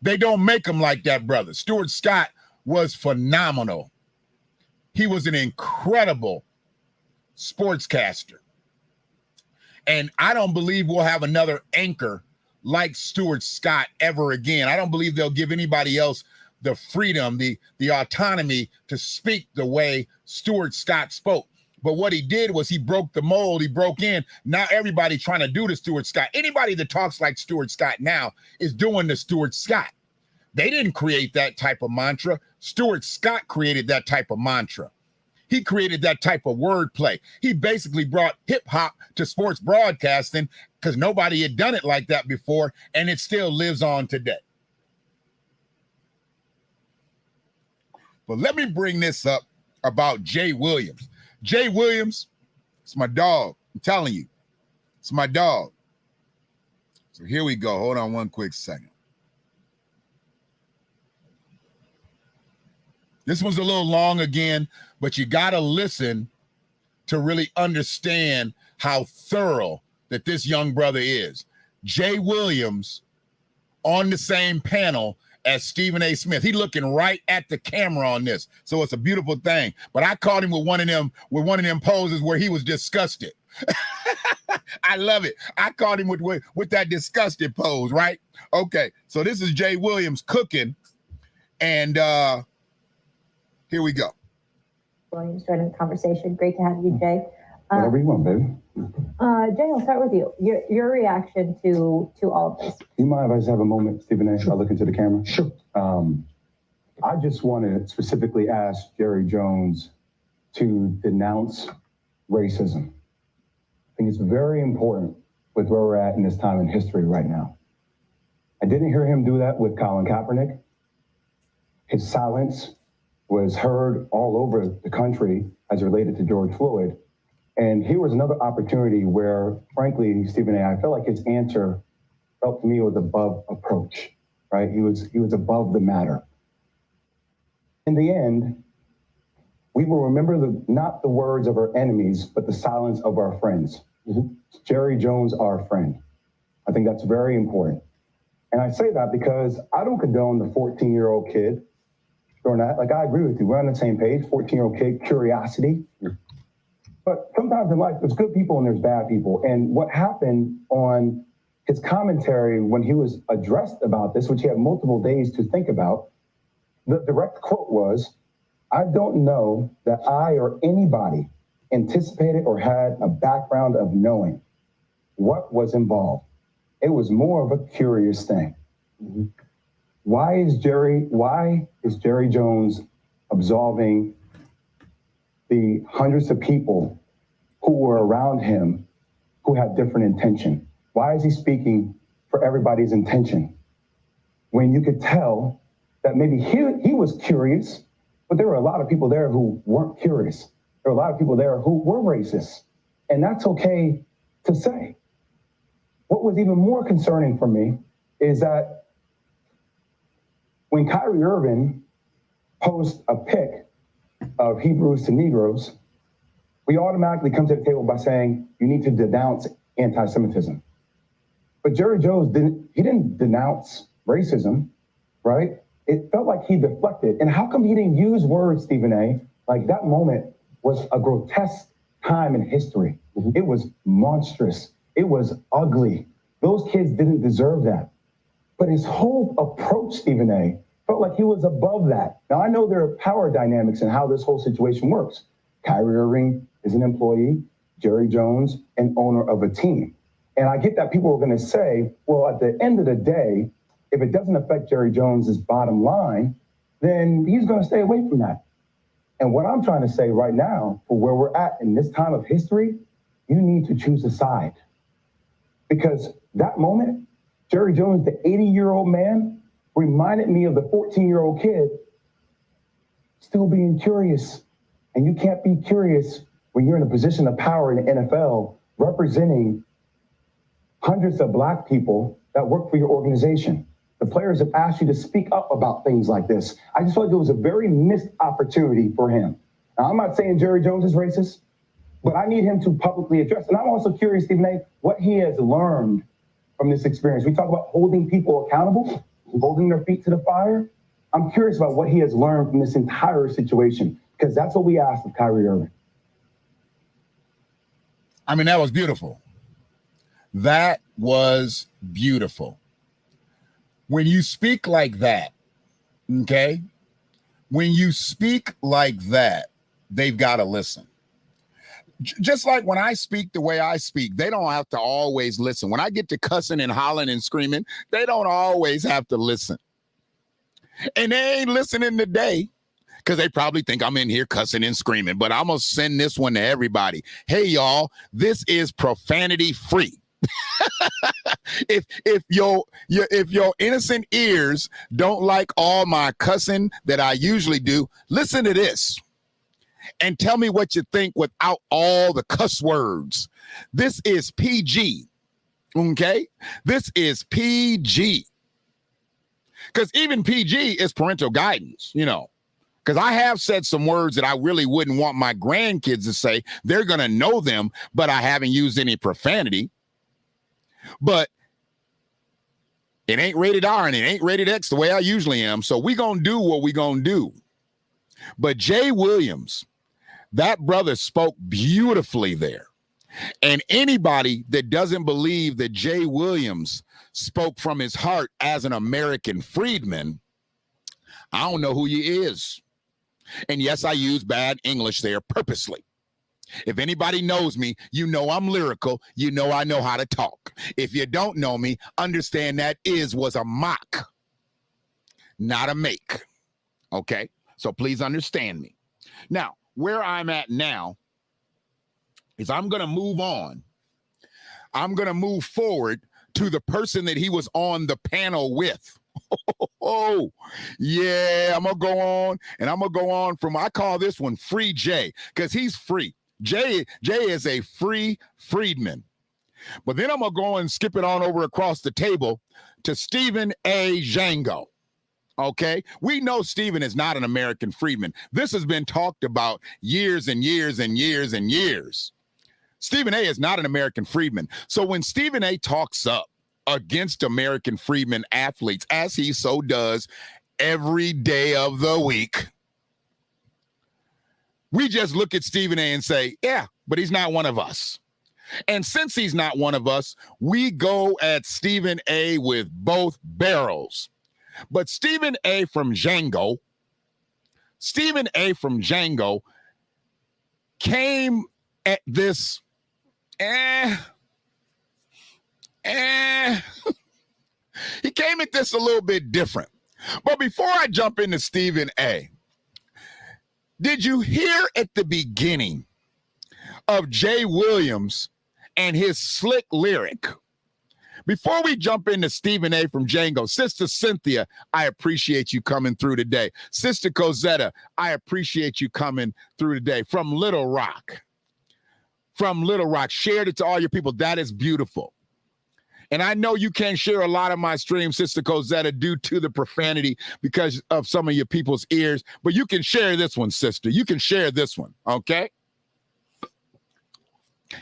They don't make him like that, brother. Stuart Scott was phenomenal. He was an incredible sportscaster. And I don't believe we'll have another anchor like Stuart Scott ever again. I don't believe they'll give anybody else the freedom, the autonomy to speak the way Stuart Scott spoke. But what he did was he broke the mold. He broke in. Now everybody trying to do the Stuart Scott. Anybody that talks like Stuart Scott now is doing the Stuart Scott. They didn't create that type of mantra. Stuart Scott created that type of mantra. He created that type of wordplay. He basically brought hip hop to sports broadcasting because nobody had done it like that before, and it still lives on today. But let me bring this up about Jay Williams. Jay Williams, it's my dog. I'm telling you, it's my dog. So here we go. Hold on one quick second. This one's a little long again, but you got to listen to really understand how thorough that this young brother is. Jay Williams on the same panel as Stephen A. Smith. He looking right at the camera on this. So it's a beautiful thing. But I caught him with one of them poses where he was disgusted. I love it. I caught him with that disgusted pose, right? Okay. So this is Jay Williams cooking. And here we go.
Williams joining the conversation. Great to have you, Jay.
Whatever you want, baby.
Jay, I'll start with you. Your reaction to all of this.
You mind if I just have a moment, Stephen A? Sure. I'll look into the camera. Sure. I just want to specifically ask Jerry Jones to denounce racism. I think it's very important with where we're at in this time in history right now. I didn't hear him do that with Colin Kaepernick. His silence was heard all over the country as related to George Floyd. And here was another opportunity where, frankly, Stephen A., I felt like his answer felt to me was above approach, right? He was above the matter. In the end, we will remember not the words of our enemies, but the silence of our friends. Mm-hmm. Jerry Jones, our friend. I think that's very important. And I say that because I don't condone the 14-year-old kid or not. Like, I agree with you. We're on the same page, 14-year-old kid, curiosity. But sometimes in life, there's good people and there's bad people. And what happened on his commentary when he was addressed about this, which he had multiple days to think about, the direct quote was, "I don't know that I or anybody anticipated or had a background of knowing what was involved. It was more of a curious thing." Mm-hmm. Why is Jerry Jones absolving the hundreds of people who were around him who had different intention? Why is he speaking for everybody's intention? When you could tell that maybe he was curious, but there were a lot of people there who weren't curious. There were a lot of people there who were racist. And that's okay to say. What was even more concerning for me is that when Kyrie Irving posts a pic of Hebrews to Negroes, we automatically come to the table by saying you need to denounce anti-Semitism. But Jerry Jones didn't denounce racism, right? It felt like he deflected. And how come he didn't use words, Stephen A? Like that moment was a grotesque time in history. It was monstrous. It was ugly. Those kids didn't deserve that. But his whole approach, Stephen A, felt like he was above that. Now, I know there are power dynamics in how this whole situation works. Kyrie Irving is an employee, Jerry Jones, an owner of a team. And I get that people are going to say, well, at the end of the day, if it doesn't affect Jerry Jones's bottom line, then he's going to stay away from that. And what I'm trying to say right now, for where we're at in this time of history, you need to choose a side. Because that moment, Jerry Jones, the 80-year-old man, reminded me of the 14-year-old kid still being curious. And you can't be curious when you're in a position of power in the NFL representing hundreds of Black people that work for your organization. The players have asked you to speak up about things like this. I just feel like it was a very missed opportunity for him. Now, I'm not saying Jerry Jones is racist, but I need him to publicly address. And I'm also curious, Stephen A., what he has learned from this experience. We talk about holding people accountable, holding their feet to the fire. I'm curious about what he has learned from this entire situation, because that's what we asked of Kyrie Irving.
I mean, that was beautiful. That was beautiful. When you speak like that, okay? When you speak like that, they've got to listen. Just like when I speak the way I speak, they don't have to always listen. When I get to cussing and hollering and screaming, they don't always have to listen. And they ain't listening today because they probably think I'm in here cussing and screaming. But I'm going to send this one to everybody. Hey, y'all, this is profanity free. If your innocent ears don't like all my cussing that I usually do, listen to this and tell me what you think without all the cuss words. This is PG, okay? This is PG. Because even PG is parental guidance, you know. Because I have said some words that I really wouldn't want my grandkids to say. They're going to know them, but I haven't used any profanity. But it ain't rated R and it ain't rated X the way I usually am. So we going to do what we going to do. But Jay Williams, that brother spoke beautifully there. And anybody that doesn't believe that Jay Williams spoke from his heart as an American freedman, I don't know who he is. And yes, I use bad English there purposely. If anybody knows me, you know I'm lyrical. You know I know how to talk. If you don't know me, understand that was a mock, not a make. Okay? So please understand me. Now, where I'm at now is I'm going to move on. I'm going to move forward to the person that he was on the panel with. Oh, yeah, I'm going to go on, and I'm going to go on from, I call this one Free Jay, because he's free. Jay is a free freedman. But then I'm going to go and skip it on over across the table to Stephen A. Django. Okay, we know Stephen is not an American freedman. This has been talked about years and years and years and years. Stephen A. is not an American freedman. So when Stephen A. talks up against American freedmen athletes, as he so does every day of the week, we just look at Stephen A. and say, yeah, but he's not one of us. And since he's not one of us, we go at Stephen A. with both barrels. But Stephen A. from Django came at this, he came at this a little bit different. But before I jump into Stephen A., did you hear at the beginning of Jay Williams and his slick lyric. Before we jump into Stephen A. from Django, Sister Cynthia, I appreciate you coming through today. Sister Cosetta, I appreciate you coming through today. From Little Rock, shared it to all your people. That is beautiful. And I know you can't share a lot of my streams, Sister Cosetta, due to the profanity because of some of your people's ears, but you can share this one, sister. You can share this one, okay?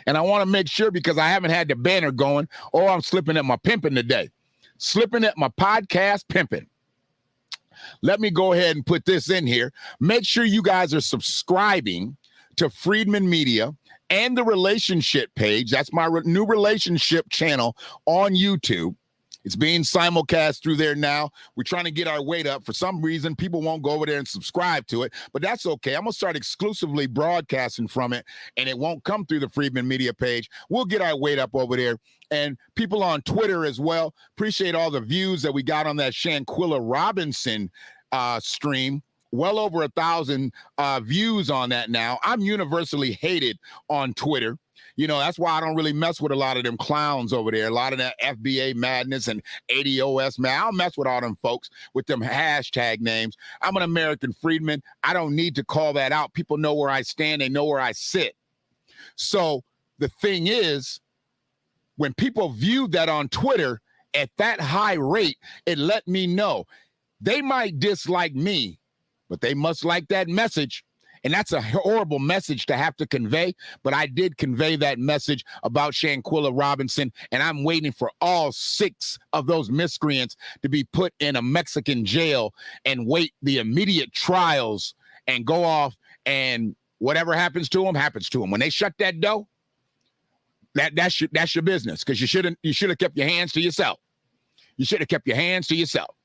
And I want to make sure because I haven't had the banner going, or I'm slipping at my pimping today. Slipping at my podcast pimping. Let me go ahead and put this in here. Make sure you guys are subscribing to Freedmen Media and the relationship page. That's my new relationship channel on YouTube. It's being simulcast through there now. We're trying to get our weight up. For some reason, people won't go over there and subscribe to it, but that's okay. I'm going to start exclusively broadcasting from it, and it won't come through the Freedmen Media page. We'll get our weight up over there. And people on Twitter as well, appreciate all the views that we got on that Shanquilla Robinson stream. Well over 1,000 views on that now. I'm universally hated on Twitter. You know, that's why I don't really mess with a lot of them clowns over there. A lot of that FBA madness and ADOS, man. I don't mess with all them folks with them hashtag names. I'm an American Freedman. I don't need to call that out. People know where I stand. They know where I sit. So the thing is, when people viewed that on Twitter at that high rate, it let me know they might dislike me, but they must like that message. And that's a horrible message to have to convey, but I did convey that message about Shanquilla Robinson, and I'm waiting for all 6 of those miscreants to be put in a Mexican jail and wait the immediate trials and go off, and whatever happens to them, happens to them. When they shut that door, that's your business, because you should have kept your hands to yourself. You should have kept your hands to yourself.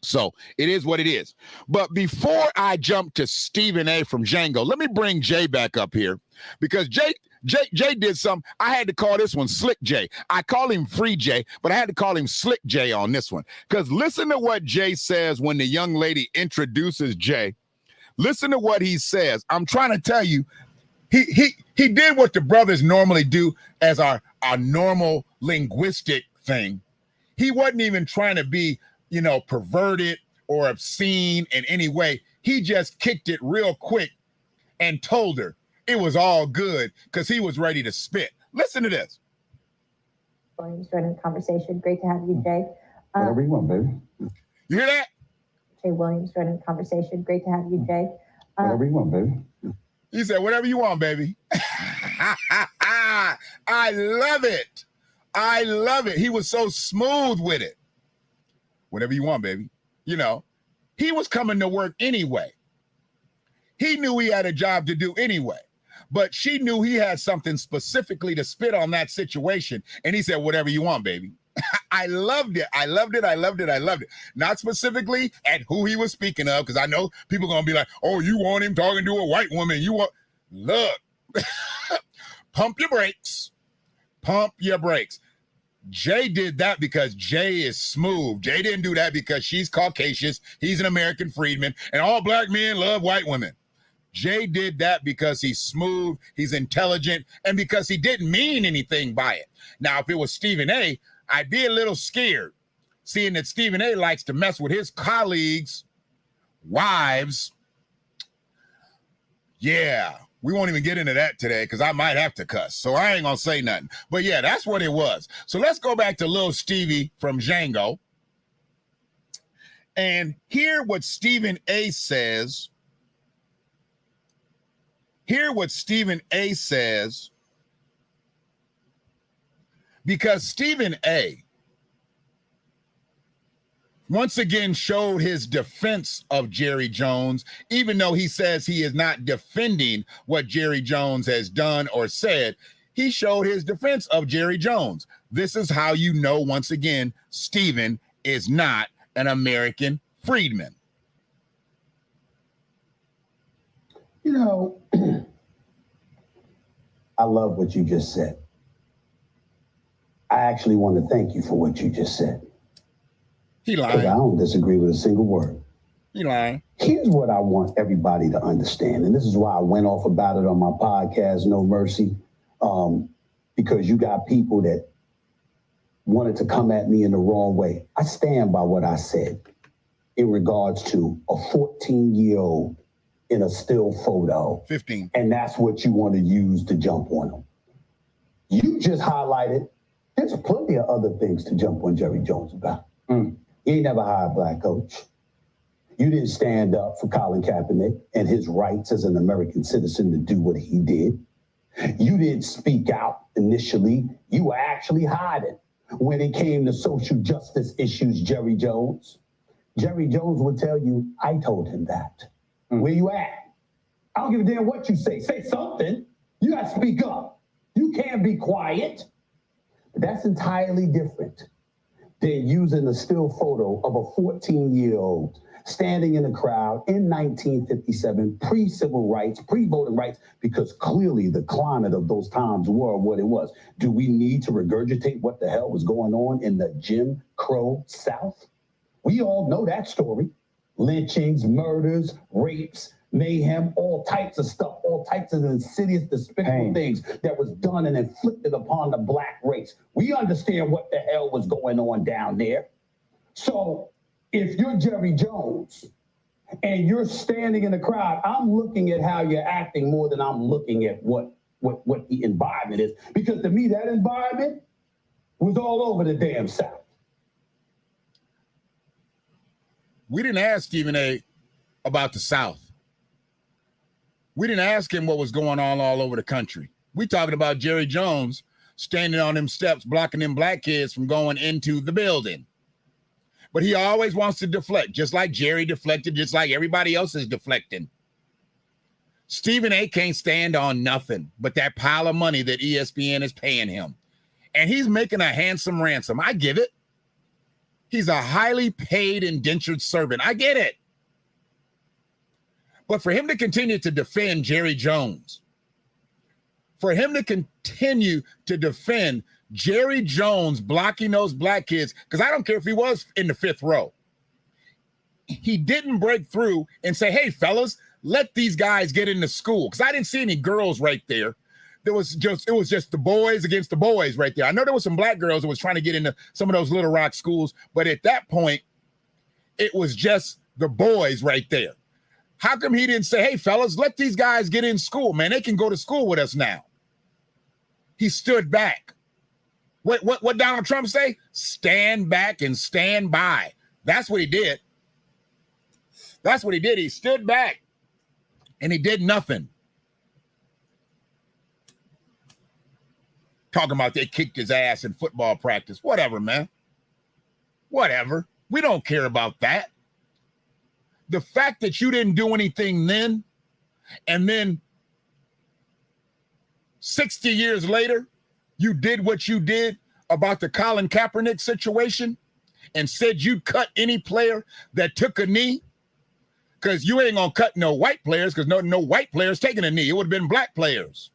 So it is what it is. But before I jump to Stephen A. from Django, let me bring Jay back up here, because Jay did something. I had to call this one Slick Jay. I call him Free Jay, but I had to call him Slick Jay on this one, because listen to what Jay says when the young lady introduces Jay. Listen to what he says. I'm trying to tell you, he did what the brothers normally do as our normal linguistic thing. He wasn't even trying to be, you know, perverted or obscene in any way. He just kicked it real quick and told her it was all good because he was ready to spit. Listen to this.
Williams joining the conversation. Great to have you, Jay.
Whatever you want, baby.
You hear that?
Jay Williams joining the conversation. Great to have you, Jay.
Whatever you want, baby.
He said, whatever you want, baby. I love it. I love it. He was so smooth with it. Whatever you want, baby. You know, he was coming to work anyway. He knew he had a job to do anyway, but she knew he had something specifically to spit on that situation. And he said, whatever you want, baby. I loved it. I loved it. I loved it. I loved it. Not specifically at who he was speaking of, because I know people are going to be like, oh, you want him talking to a white woman. You want, look, pump your brakes. Pump your brakes. Jay did that because Jay is smooth. Jay didn't do that because she's Caucasian. He's an American freedman, and all black men love white women. Jay did that because he's smooth, he's intelligent, and because he didn't mean anything by it. Now, if it was Stephen A., I'd be a little scared, seeing that Stephen A. likes to mess with his colleagues' wives. Yeah. We won't even get into that today because I might have to cuss. So I ain't going to say nothing. But yeah, that's what it was. So let's go back to Lil Stevie from Django and hear what Stephen A. says. Hear what Stephen A. says, because Stephen A. once again showed his defense of Jerry Jones, even though he says he is not defending what Jerry Jones has done or said. He showed his defense of Jerry Jones. This is how you know, once again, Stephen is not an American freedman.
You know, I love what you just said. I actually want to thank you for what you just said.
He lied.
Because I don't disagree with a single word.
You lying.
Here's what I want everybody to understand, and this is why I went off about it on my podcast, No Mercy, because you got people that wanted to come at me in the wrong way. I stand by what I said in regards to a 14-year-old in a still photo.
15.
And that's what you want to use to jump on them. You just highlighted, there's plenty of other things to jump on Jerry Jones about. He ain't never hired a black coach. You didn't stand up for Colin Kaepernick and his rights as an American citizen to do what he did. You didn't speak out initially. You were actually hiding when it came to social justice issues, Jerry Jones. Jerry Jones would tell you, I told him that. Where you at? I don't give a damn what you say. Say something. You got to speak up. You can't be quiet. But that's entirely different than using a still photo of a 14-year-old standing in a crowd in 1957, pre-civil rights, pre-voting rights, because clearly the climate of those times were what it was. Do we need to regurgitate what the hell was going on in the Jim Crow South? We all know that story. Lynchings, murders, rapes, mayhem, all types of stuff, all types of insidious, despicable things that was done and inflicted upon the black race. We understand what the hell was going on down there. So if you're Jerry Jones and you're standing in the crowd, I'm looking at how you're acting more than I'm looking at what the environment is. Because to me, that environment was all over the damn South.
We didn't ask Stephen A. about the South. We didn't ask him what was going on all over the country. We talking about Jerry Jones standing on them steps, blocking them black kids from going into the building. But he always wants to deflect, just like Jerry deflected, just like everybody else is deflecting. Stephen A. can't stand on nothing but that pile of money that ESPN is paying him. And he's making a handsome ransom. I give it. He's a highly paid indentured servant. I get it. But for him to continue to defend Jerry Jones, for him to continue to defend Jerry Jones blocking those black kids, because I don't care if he was in the fifth row, he didn't break through and say, hey, fellas, let these guys get into school. Because I didn't see any girls right there. It was just the boys against the boys right there. I know there was some black girls that was trying to get into some of those Little Rock schools, but at that point, it was just the boys right there. How come he didn't say, hey, fellas, let these guys get in school, man? They can go to school with us now. He stood back. What Donald Trump say? Stand back and stand by. That's what he did. That's what he did. He stood back and he did nothing. Talking about they kicked his ass in football practice. Whatever, man. Whatever. We don't care about that. The fact that you didn't do anything then, and then 60 years later, you did what you did about the Colin Kaepernick situation and said you'd cut any player that took a knee, because you ain't going to cut no white players, because no white players taking a knee. It would have been black players.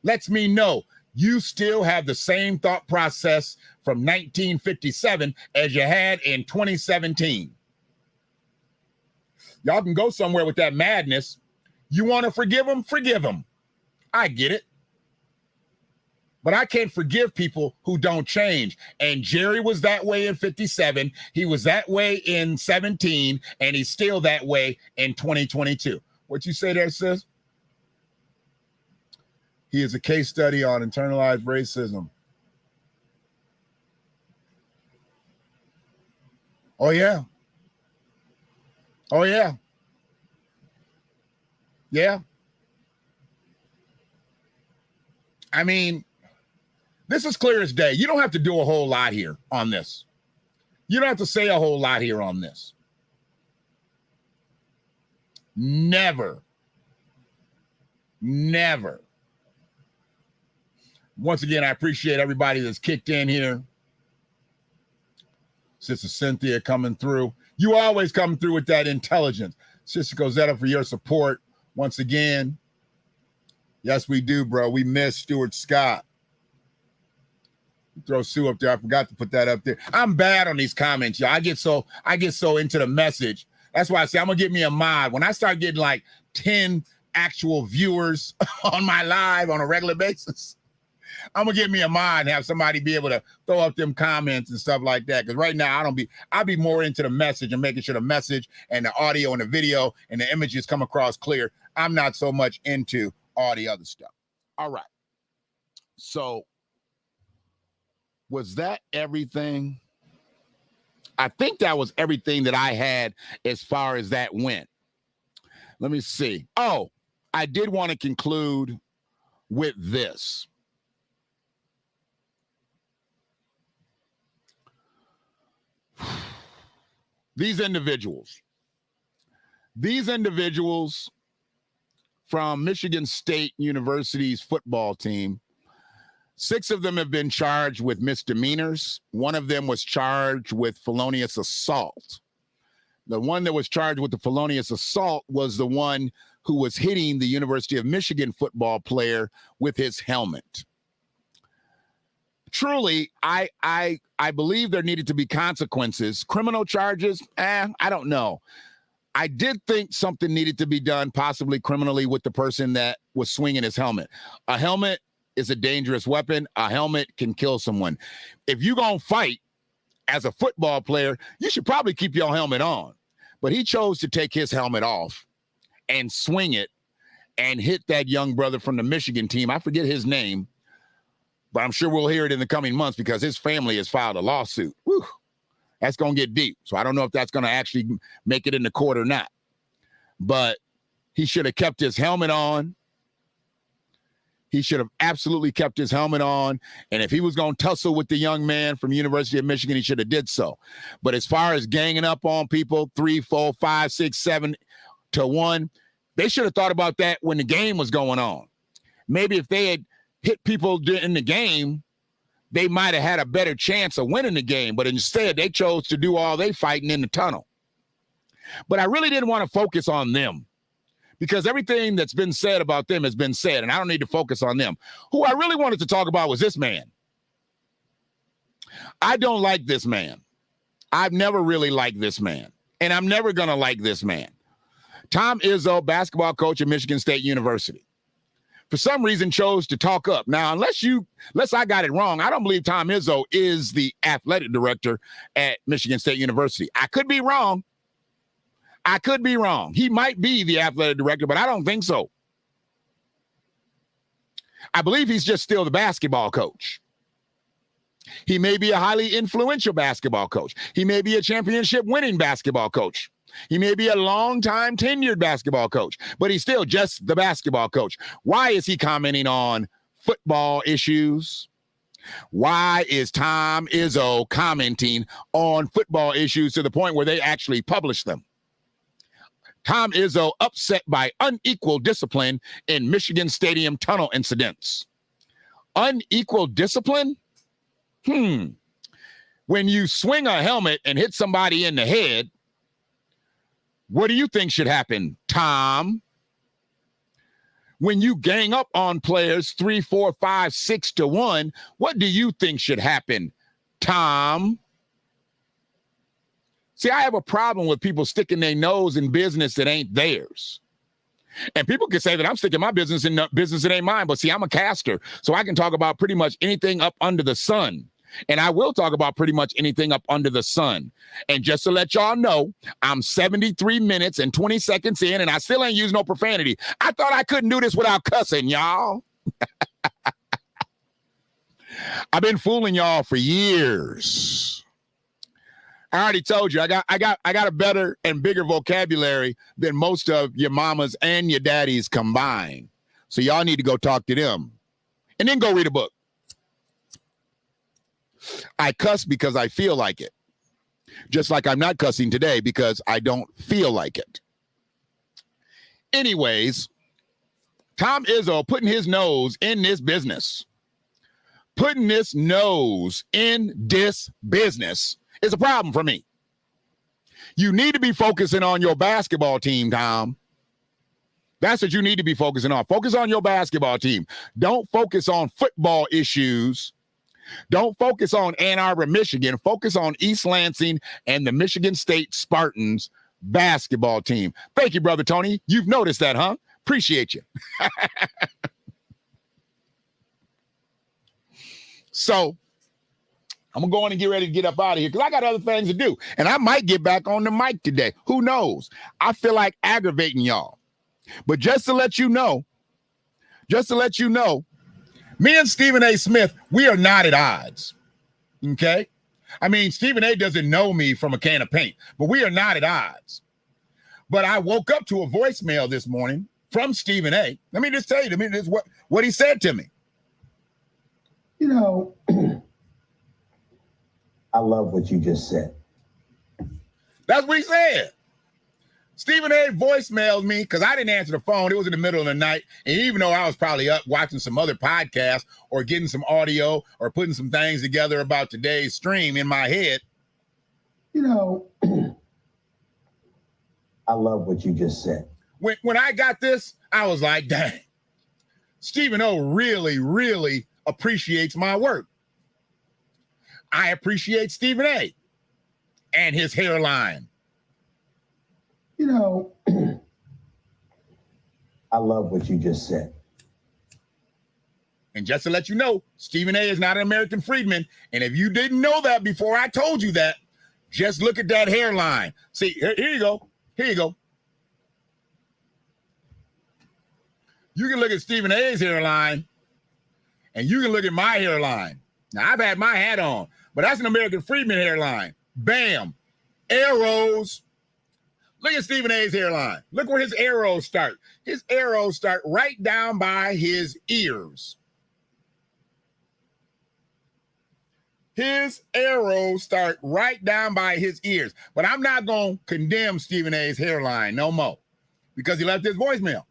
Lets me know you still have the same thought process from 1957 as you had in 2017. Y'all can go somewhere with that madness. You want to forgive them? Forgive them. I get it. But I can't forgive people who don't change. And Jerry was that way in 57. He was that way in 17. And he's still that way in 2022. What you say there, sis? He is a case study on internalized racism. Oh, yeah. Oh, yeah. Yeah. I mean, this is clear as day. You don't have to do a whole lot here on this. You don't have to say a whole lot here on this. Never. Never. Once again, I appreciate everybody that's kicked in here. Sister Cynthia coming through. You always come through with that intelligence. Sister Cosetta, for your support. Once again, yes, we do, bro. We miss Stuart Scott. Throw Sue up there. I forgot to put that up there. I'm bad on these comments, y'all. I get so into the message That's why I say I'm going to get me a mod. When I start getting like 10 actual viewers on my live on a regular basis, I'm going to get me a mod and have somebody be able to throw up them comments and stuff like that. Because right now, I'll be more into the message and making sure the message and the audio and the video and the images come across clear. I'm not so much into all the other stuff. All right. So was that everything? I think that was everything that I had as far as that went. Let me see. Oh, I did want to conclude with this. These individuals from Michigan State University's football team, 6 of them have been charged with misdemeanors. 1 of them was charged with felonious assault. The one that was charged with the felonious assault was the one who was hitting the University of Michigan football player with his helmet. Truly, I believe there needed to be consequences. Criminal charges, I don't know. I did think something needed to be done, possibly criminally, with the person that was swinging his helmet. A helmet is a dangerous weapon. A helmet can kill someone. If you're going to fight as a football player, you should probably keep your helmet on. But he chose to take his helmet off and swing it and hit that young brother from the Michigan team. I forget his name, but I'm sure we'll hear it in the coming months because his family has filed a lawsuit. Whew, that's going to get deep. So I don't know if that's going to actually make it in the court or not. But he should have kept his helmet on. He should have absolutely kept his helmet on. And if he was going to tussle with the young man from University of Michigan, he should have did so. But as far as ganging up on people, 3, 4, 5, 6, 7 to 1, they should have thought about that when the game was going on. Maybe if they had hit people in the game, they might have had a better chance of winning the game. But instead, they chose to do all they fighting in the tunnel. But I really didn't want to focus on them, because everything that's been said about them has been said, and I don't need to focus on them. Who I really wanted to talk about was this man. I don't like this man. I've never really liked this man, and I'm never going to like this man. Tom Izzo, basketball coach at Michigan State University, for some reason chose to talk up. Now, unless I got it wrong, I don't believe Tom Izzo is the athletic director at Michigan State University. I could be wrong. He might be the athletic director, but I don't think so. I believe he's just still the basketball coach. He may be a highly influential basketball coach. He may be a championship winning basketball coach. He may be a long-time tenured basketball coach, but he's still just the basketball coach. Why is he commenting on football issues? Why is Tom Izzo commenting on football issues to the point where they actually publish them? Tom Izzo upset by unequal discipline in Michigan Stadium tunnel incidents. Unequal discipline? When you swing a helmet and hit somebody in the head, what do you think should happen, Tom? When you gang up on players 3, 4, 5, 6 to 1, what do you think should happen, Tom? See, I have a problem with people sticking their nose in business that ain't theirs. And people can say that I'm sticking my business in business that ain't mine. But see, I'm a caster, so I can talk about pretty much anything up under the sun. And I will talk about pretty much anything up under the sun. And just to let y'all know, I'm 73 minutes and 20 seconds in, and I still ain't used no profanity. I thought I couldn't do this without cussing, y'all. I've been fooling y'all for years. I already told you, I got a better and bigger vocabulary than most of your mamas and your daddies combined. So y'all need to go talk to them and then go read a book. I cuss because I feel like it. Just like I'm not cussing today because I don't feel like it. Anyways, Tom Izzo putting his nose in this business. Putting his nose in this business is a problem for me. You need to be focusing on your basketball team, Tom. That's what you need to be focusing on. Focus on your basketball team. Don't focus on football issues. Don't focus on Ann Arbor, Michigan. Focus on East Lansing and the Michigan State Spartans basketball team. Thank you, Brother Tony. You've noticed that, huh? Appreciate you. So I'm going to go on and get ready to get up out of here because I got other things to do. And I might get back on the mic today. Who knows? I feel like aggravating y'all. But just to let you know, me and Stephen A. Smith, we are not at odds. Okay? I mean, Stephen A. doesn't know me from a can of paint, but we are not at odds. But I woke up to a voicemail this morning from Stephen A. Let me just tell you, this is what he said to me.
You know, I love what you just said.
That's what he said. Stephen A. voicemailed me because I didn't answer the phone. It was in the middle of the night. And even though I was probably up watching some other podcasts or getting some audio or putting some things together about today's stream in my head.
You know, I love what you just said.
When I got this, I was like, dang, Stephen O. really, really appreciates my work. I appreciate Stephen A. and his hairline.
You know, I love what you just said.
And just to let you know, Stephen A. is not an American Freedman. And if you didn't know that before I told you that, just look at that hairline. See, here you go. Here you go. You can look at Stephen A.'s hairline, and you can look at my hairline. Now, I've had my hat on, but that's an American Freedman hairline. Bam. Arrows. Look at Stephen A.'s hairline. Look where his arrows start. His arrows start right down by his ears. His arrows start right down by his ears. But I'm not going to condemn Stephen A.'s hairline no more because he left his voicemail.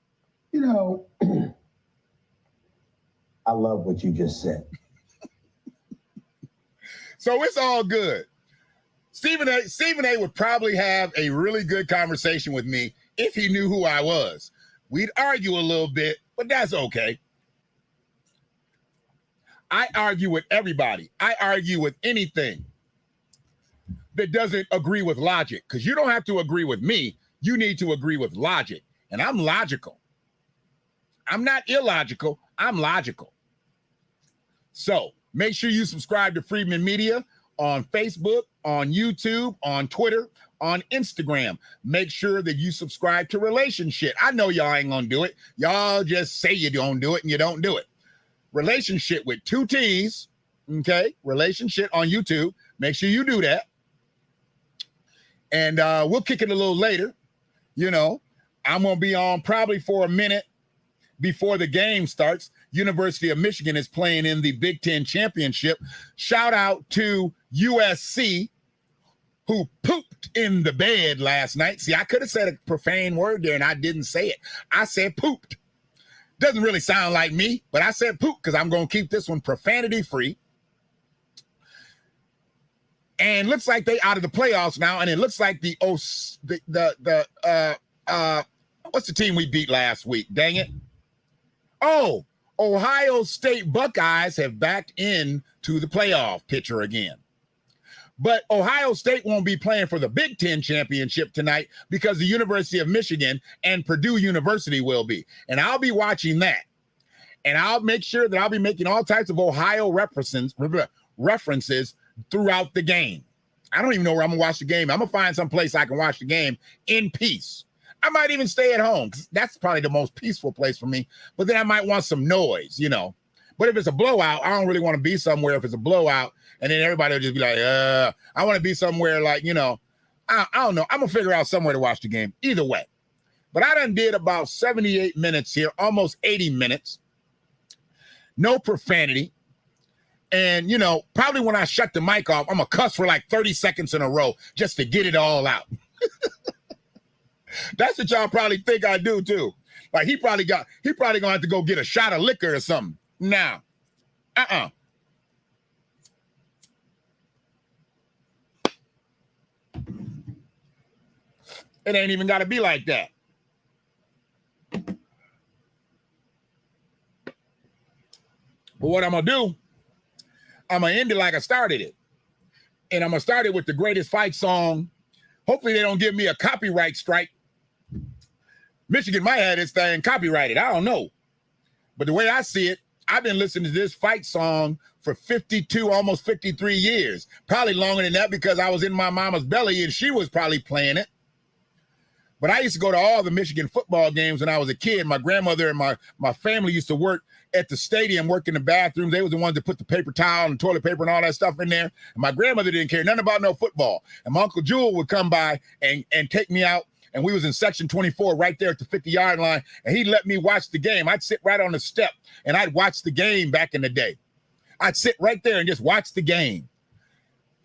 You know, I love what you just said.
So it's all good. Stephen A. would probably have a really good conversation with me if he knew who I was. We'd argue a little bit, but that's okay. I argue with everybody. I argue with anything that doesn't agree with logic, because you don't have to agree with me. You need to agree with logic. And I'm logical. I'm not illogical. I'm logical. So make sure you subscribe to Freedmen Media on Facebook, on YouTube, on Twitter, on Instagram. Make sure that you subscribe to Relationship. I know y'all ain't gonna do it. Y'all just say you don't do it and you don't do it. Relationship with 2 T's, okay? Relationship on YouTube. Make sure you do that. And we'll kick it a little later. You know, I'm gonna be on probably for a minute before the game starts. University of Michigan is playing in the Big Ten Championship. Shout out to USC, who pooped in the bed last night. See, I could have said a profane word there, and I didn't say it. I said pooped. Doesn't really sound like me, but I said poop because I'm going to keep this one profanity-free. And looks like they out of the playoffs now, and it looks like what's the team we beat last week? Dang it. Oh, Ohio State Buckeyes have backed into the playoff picture again. But Ohio State won't be playing for the Big Ten Championship tonight because the University of Michigan and Purdue University will be. And I'll be watching that. And I'll make sure that I'll be making all types of Ohio references throughout the game. I don't even know where I'm going to watch the game. I'm going to find some place I can watch the game in peace. I might even stay at home because that's probably the most peaceful place for me. But then I might want some noise, you know. But if it's a blowout, I don't really want to be somewhere if it's a blowout. And then everybody will just be like, I want to be somewhere like, you know, I don't know. I'm going to figure out somewhere to watch the game either way. But I done did about 78 minutes here, almost 80 minutes. No profanity. And, you know, probably when I shut the mic off, I'm going to cuss for like 30 seconds in a row just to get it all out. That's what y'all probably think I do too. Like he probably gonna have to go get a shot of liquor or something. Now, It ain't even got to be like that. But what I'm going to do, I'm going to end it like I started it. And I'm going to start it with the greatest fight song Hopefully they don't give me a copyright strike. Michigan might have this thing copyrighted. I don't know. But the way I see it, I've been listening to this fight song for 52, almost 53 years. Probably longer than that because I was in my mama's belly and she was probably playing it. But I used to go to all the Michigan football games when I was a kid. My grandmother and my family used to work at the stadium, work in the bathrooms. They were the ones that put the paper towel and toilet paper and all that stuff in there. And my grandmother didn't care nothing about no football. And my Uncle Jewel would come by and take me out. And we was in section 24 right there at the 50-yard line. And he'd let me watch the game. I'd sit right on the step and I'd watch the game back in the day. I'd sit right there and just watch the game.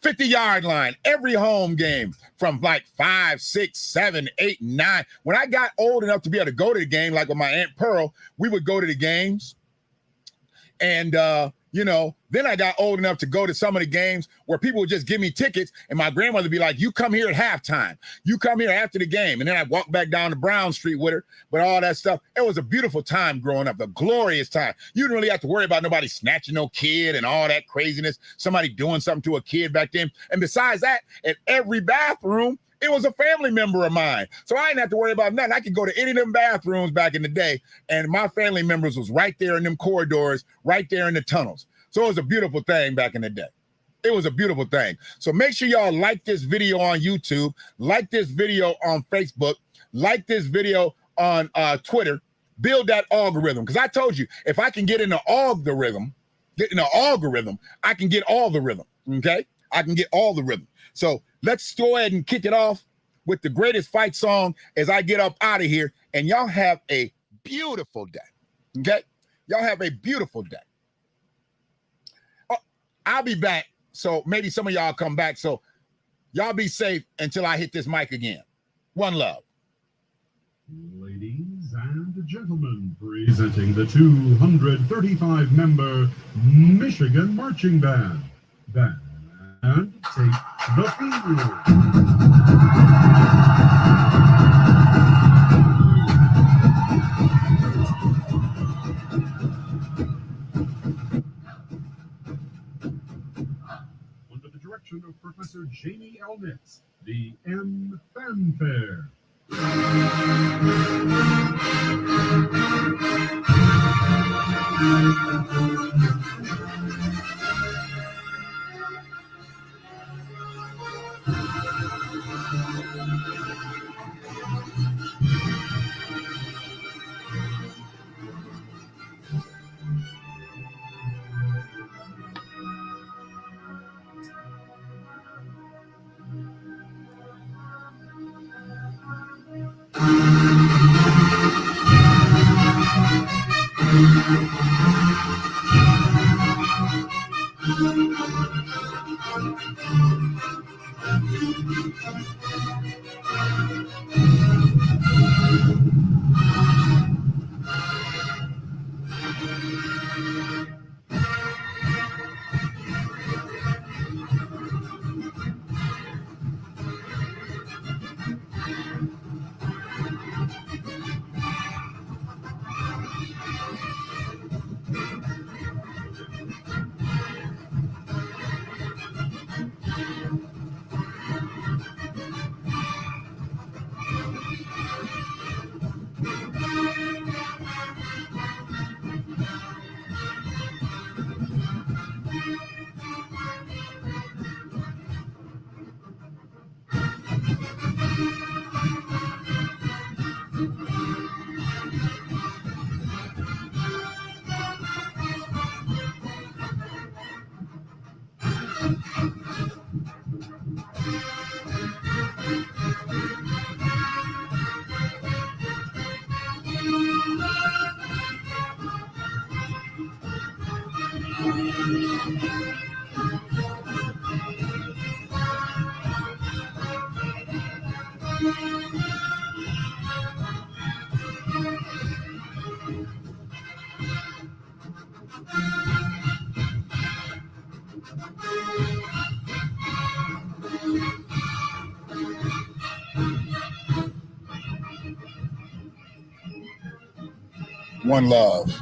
50-yard line, every home game from like 5, 6, 7, 8, 9. When I got old enough to be able to go to the game, like with my Aunt Pearl, we would go to the games. And, then I got old enough to go to some of the games where people would just give me tickets. And my grandmother would be like, you come here at halftime. You come here after the game. And then I'd walk back down to Brown Street with her. But all that stuff, it was a beautiful time growing up, a glorious time. You didn't really have to worry about nobody snatching no kid and all that craziness, somebody doing something to a kid back then. And besides that, at every bathroom, it was a family member of mine. So I didn't have to worry about nothing. I could go to any of them bathrooms back in the day, and my family members was right there in them corridors, right there in the tunnels. So it was a beautiful thing back in the day. It was a beautiful thing. So make sure y'all like this video on YouTube, like this video on Facebook, like this video on Twitter, build that algorithm. Because I told you, if I can get in the algorithm, I can get all the rhythm, okay? I can get all the rhythm. So let's go ahead and kick it off with the greatest fight song as I get up out of here. And y'all have a beautiful day, okay? Y'all have a beautiful day. Oh, I'll be back, so maybe some of y'all come back. So y'all be safe until I hit this mic again. One love.
Ladies and gentlemen, presenting the 235-member Michigan Marching Band. And take the field. Under the direction of Professor Jamie L. Nix, the M Fanfare.
One love.